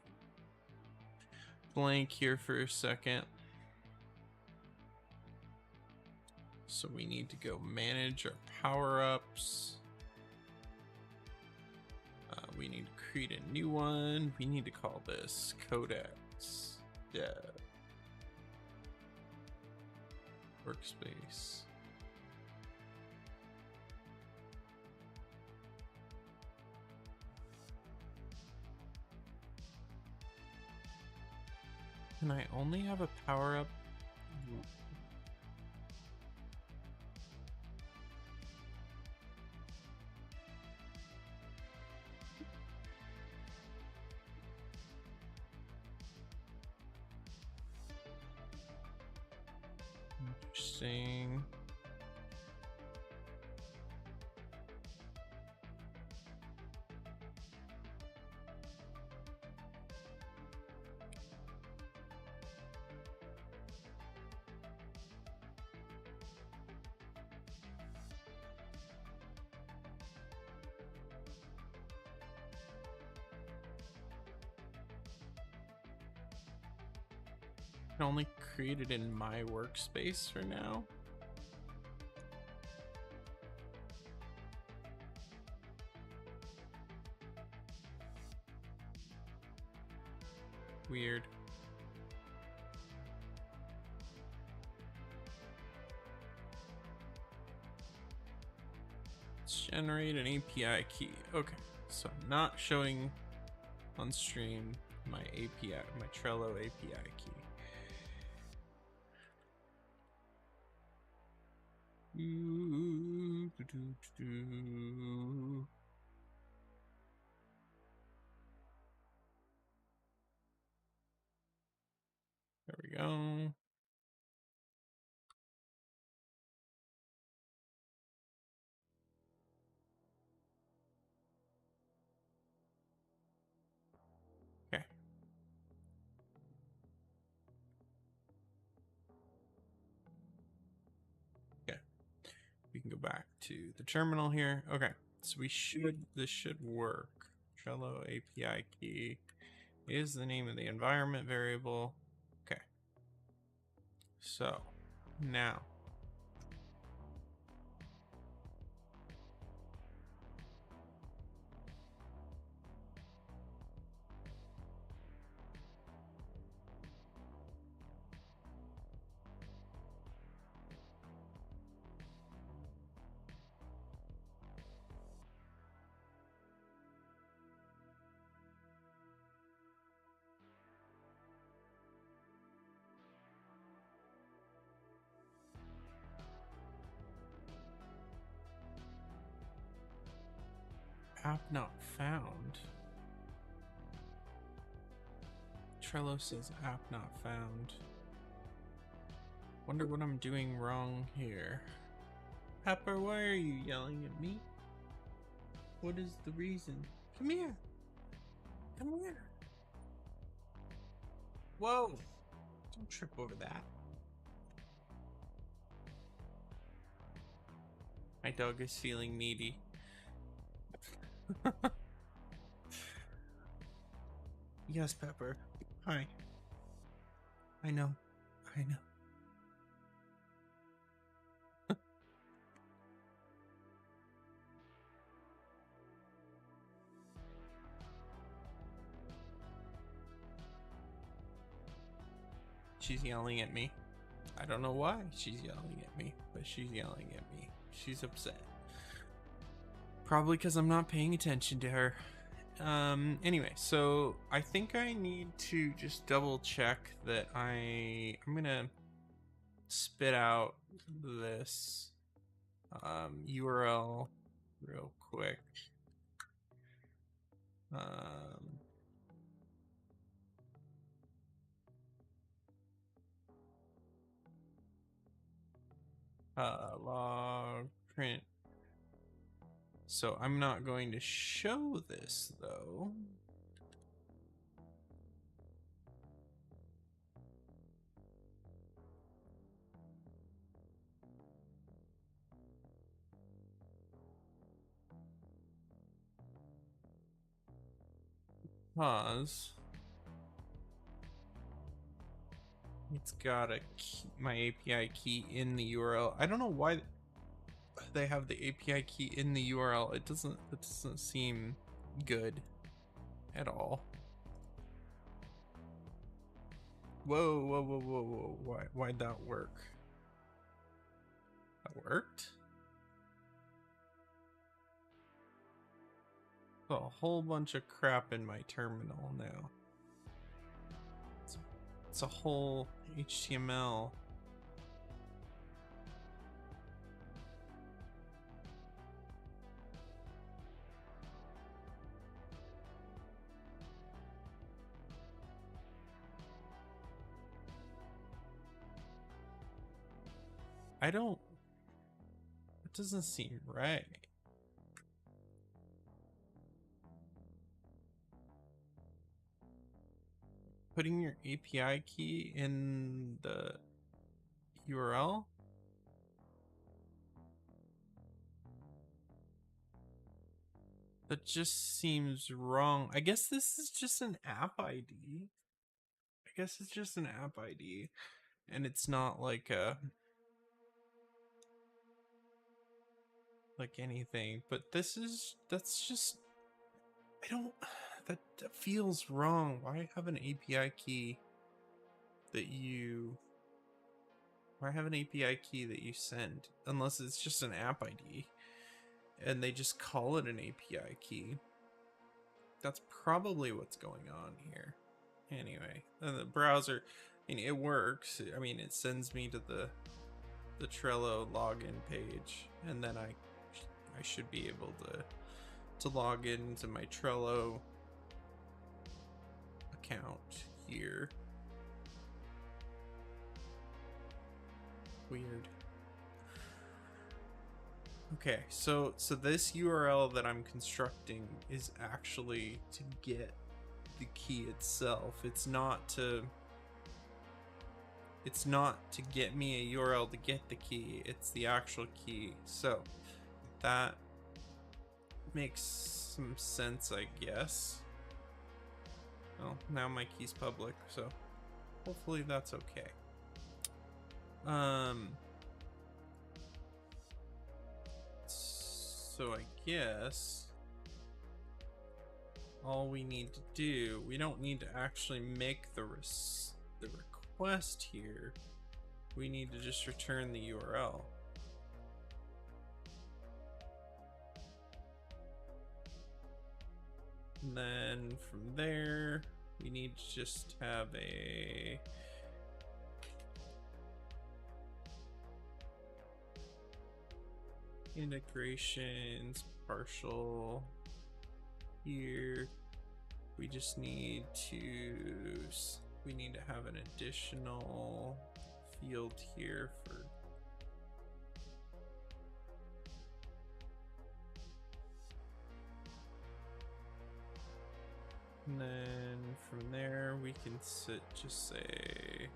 blank here for a second. So we need to go manage our power-ups. We need to create a new one. We need to call this Codex Dev Workspace. Can I only have a power-up? Interesting. I can only create it in my workspace for now. Weird. Let's generate an API key. Okay, so I'm not showing on stream my API, my Trello API key. There we go. Okay. Okay. We can go back to the terminal here. Okay. So this should work. Trello API key is the name of the environment variable. Okay. So now app not found. Trello says app not found. Wonder what I'm doing wrong here. Pepper, why are you yelling at me? What is the reason? Come here. Come here. Whoa. Don't trip over that. My dog is feeling needy. Yes, Pepper. Hi. I know. I know. She's yelling at me. I don't know why she's yelling at me, but she's yelling at me. She's upset. Probably because I'm not paying attention to her. Anyway, so I think I need to just double check that I'm gonna spit out this URL real quick. Log print. So I'm not going to show this though. Pause. It's got a key, my API key in the URL. I don't know why they have the API key in the URL. It doesn't seem good at all. Whoa, whoa, whoa, whoa, whoa. Why'd that work? That worked? A whole bunch of crap in my terminal now. It's a whole HTML. It doesn't seem right. Putting your API key in the URL? That just seems wrong. I guess this is just an app ID. I guess it's just an app ID. And it's not like anything. But that's just, that feels wrong. Why have an API key that you send? Unless it's just an app ID. And they just call it an API key. That's probably what's going on here. Anyway, the browser, I mean, it works. I mean, it sends me to the Trello login page, and then I should be able to log into my Trello account here. Weird. Okay, so this URL that I'm constructing is actually to get the key itself. It's not to get me a URL to get the key. It's the actual key. So that makes some sense, I guess. Well, now my key's public, so hopefully that's okay. So I guess all we need to do, we don't need to actually make the request here. We need to just return the URL. And then from there, we need to just have a integrations partial here. We just need to have an additional field here for and then from there we can just say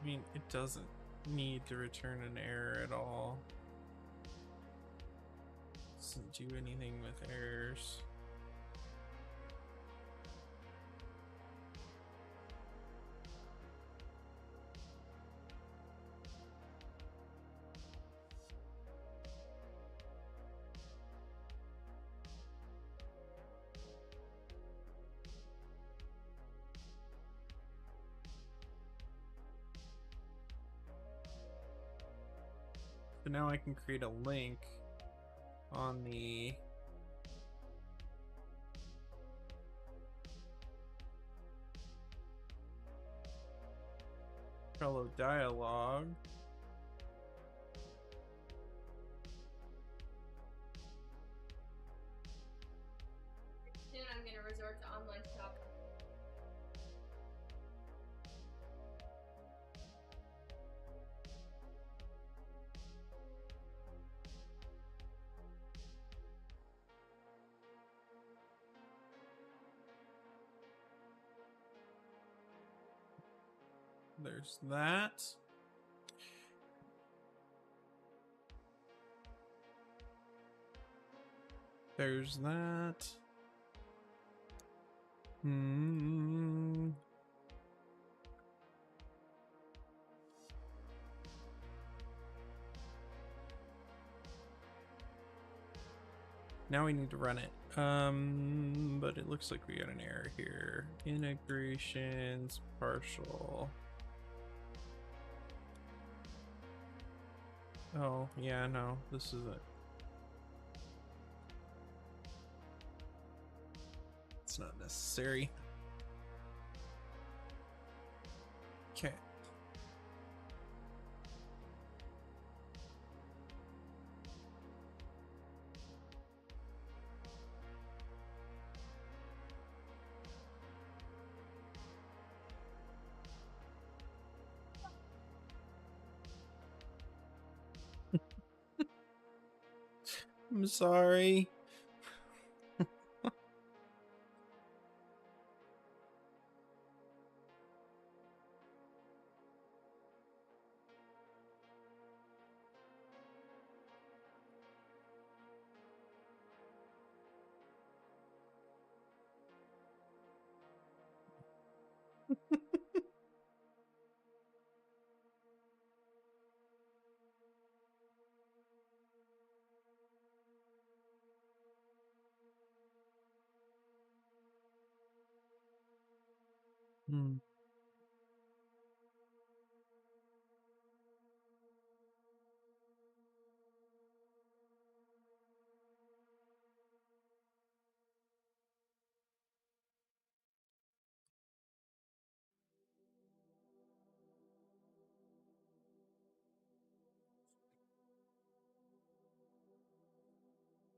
I mean, it doesn't need to return an error at all. Doesn't do anything with errors. So now I can create a link on the Trello dialog. Soon I'm going to resort to online shopping. There's that. There's that. Now we need to run it. But it looks like we got an error here. Integrations, partial. Oh, yeah, no, this is it. It's not necessary. Okay. I'm sorry.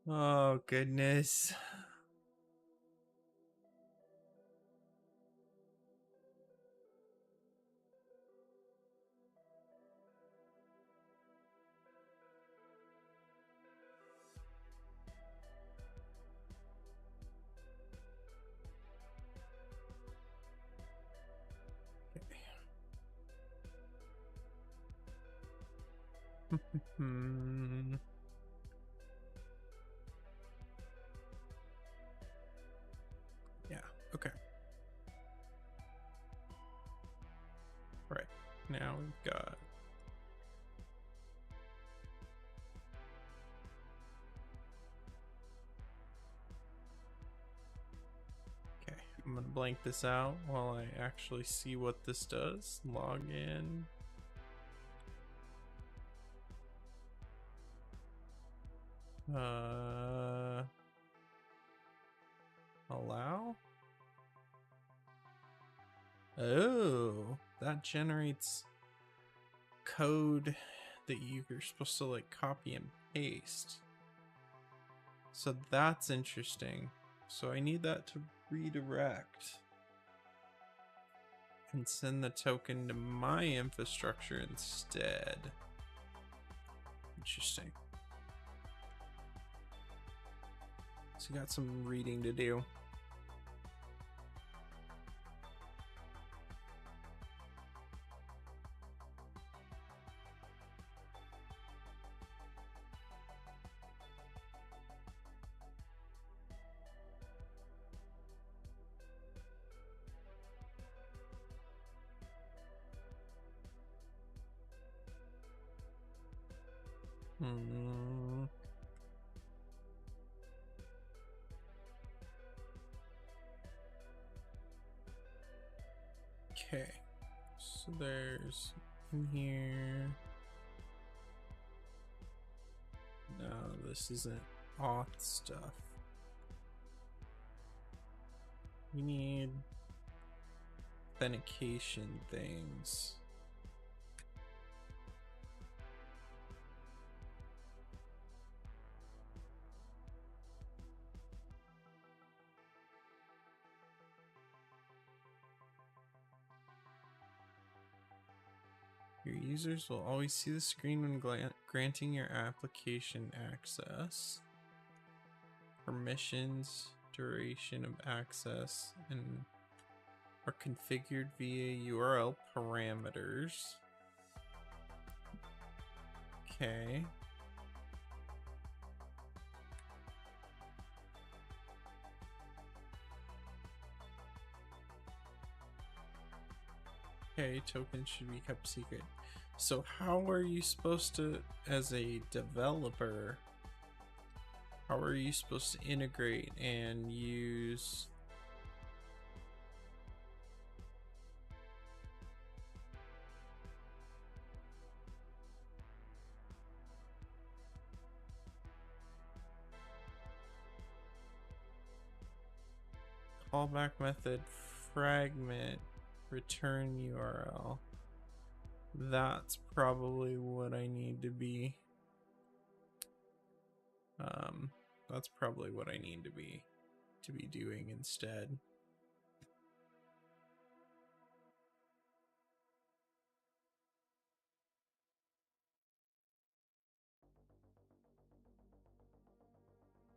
Oh, goodness. Yeah, okay. Right. Now we've got okay, I'm gonna blank this out while I actually see what this does. Log in. Allow? Oh, that generates code that you're supposed to like copy and paste. So that's interesting. So I need that to redirect and send the token to my infrastructure instead. Interesting. So got some reading to do. Okay, so there's in here. No, this isn't auth stuff. We need authentication things. Your users will always see the screen when granting your application access. Permissions, duration of access, and are configured via URL parameters. Okay. Okay, tokens should be kept secret. So how are you supposed to, as a developer, how are you supposed to integrate and use callback method, fragment, return URL? That's probably what I need to be. That's probably what I need to be doing instead.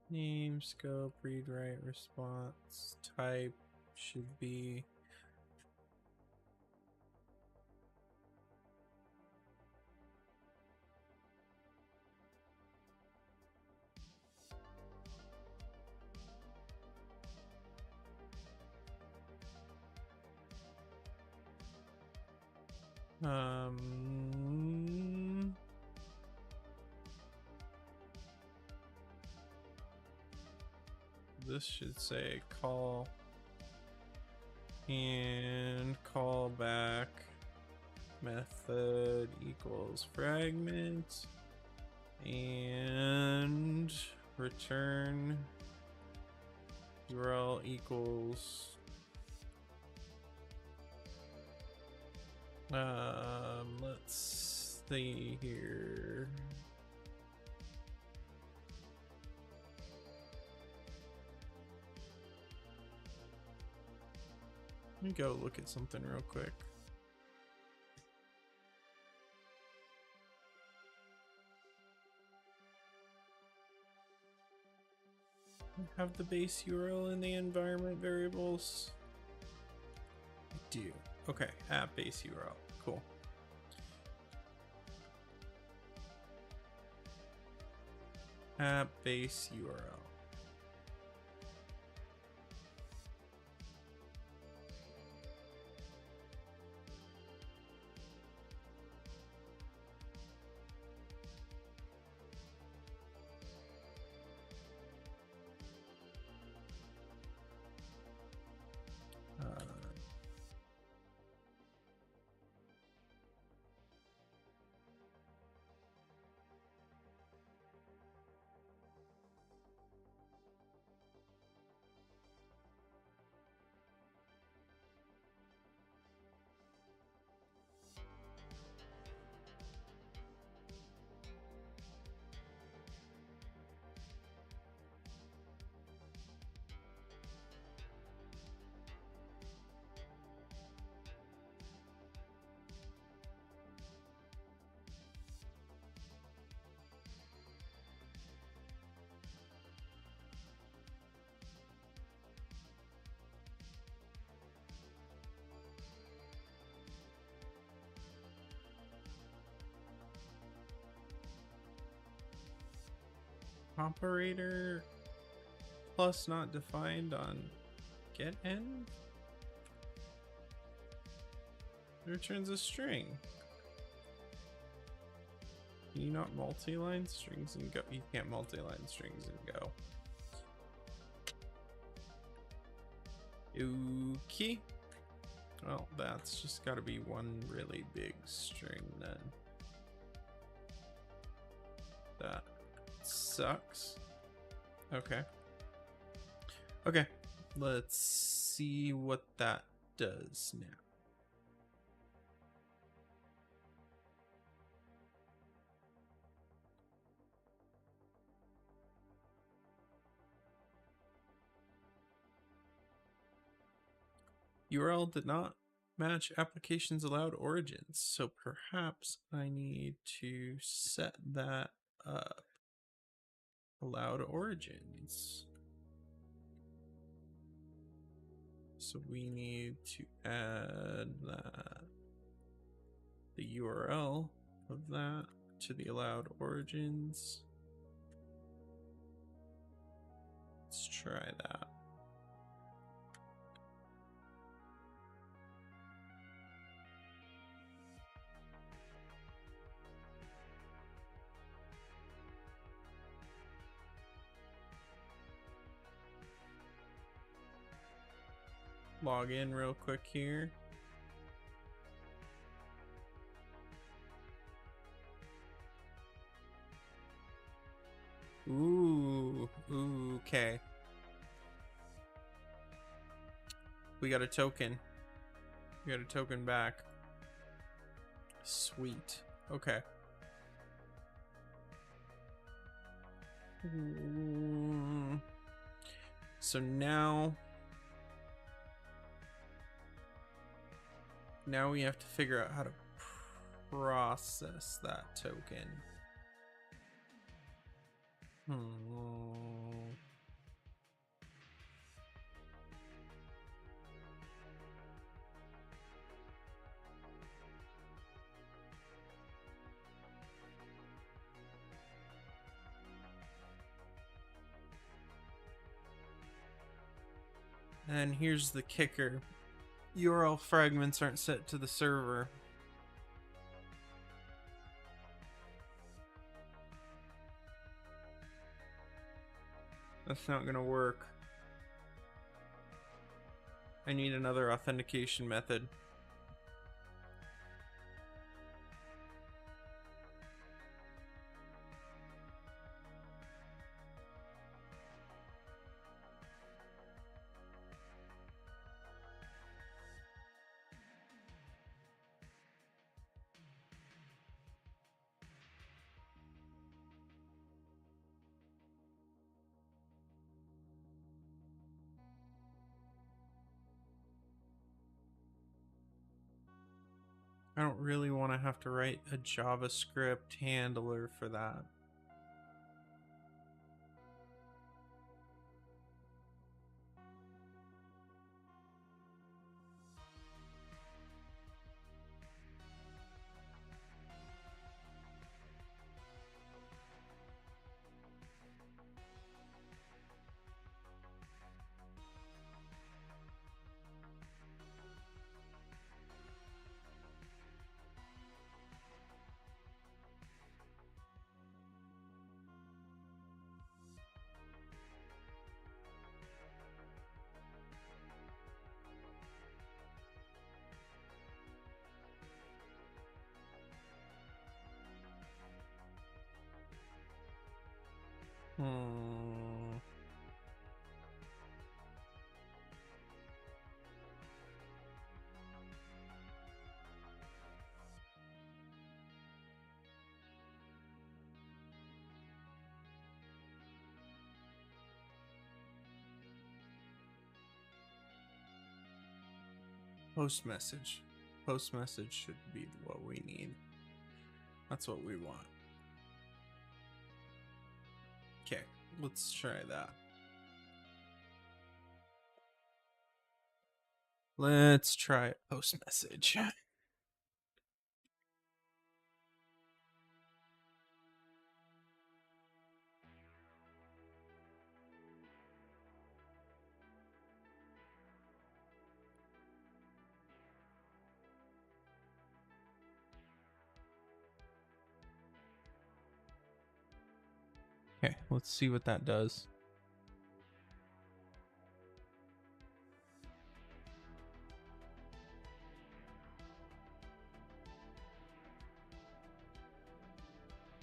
Name, scope, read, write, response, type should be this should say call and callback method equals fragment and return URL equals let's see here. Let me go look at something real quick. I have the base URL in the environment variables. I do. Okay, app base URL. Cool. App base URL. Operator plus not defined on get end. It returns a string. Can you not multi-line strings in Go? You can't multi-line strings in Go. Okay. Well, that's just got to be one really big string then. That sucks. Okay. Okay. Let's see what that does now. URL did not match applications allowed origins, so perhaps I need to set that up. Allowed origins. So we need to add that, the URL of that, to the allowed origins. Let's try that. Log in real quick here. Ooh, okay. We got a token. We got a token back. Sweet. Okay. So now we have to figure out how to process that token. And here's the kicker. URL fragments aren't set to the server. That's not gonna work. I need another authentication method. I don't really want to have to write a JavaScript handler for that. Post message. Post message should be what we need. That's what we want. Okay, let's try that. Let's try post message. Okay, let's see what that does.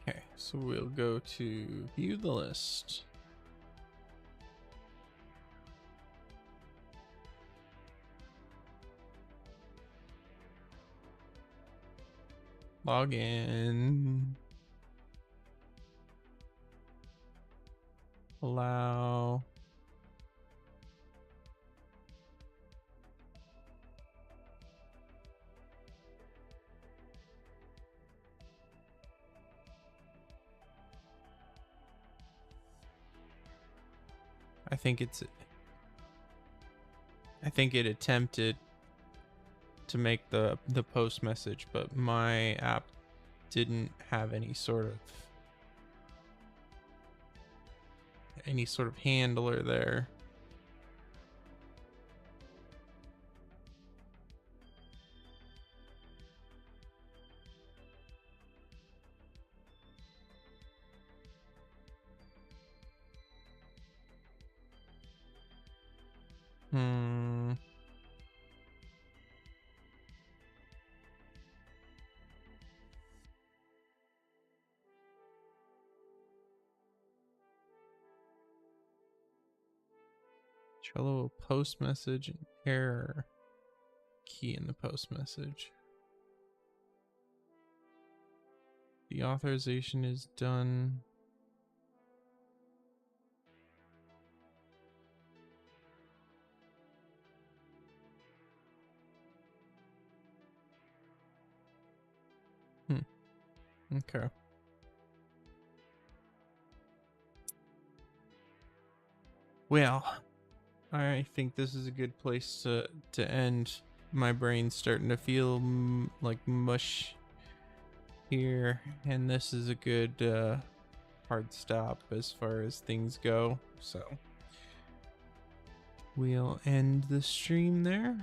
Okay, so we'll go to view the list. Log in. Allow. I think it attempted to make the post message, but my app didn't have any sort of handler there. Trello post message and error key in the post message. The authorization is done. Okay. Well, I think this is a good place to end. My brain's starting to feel like mush here, and this is a good hard stop as far as things go. So we'll end the stream there.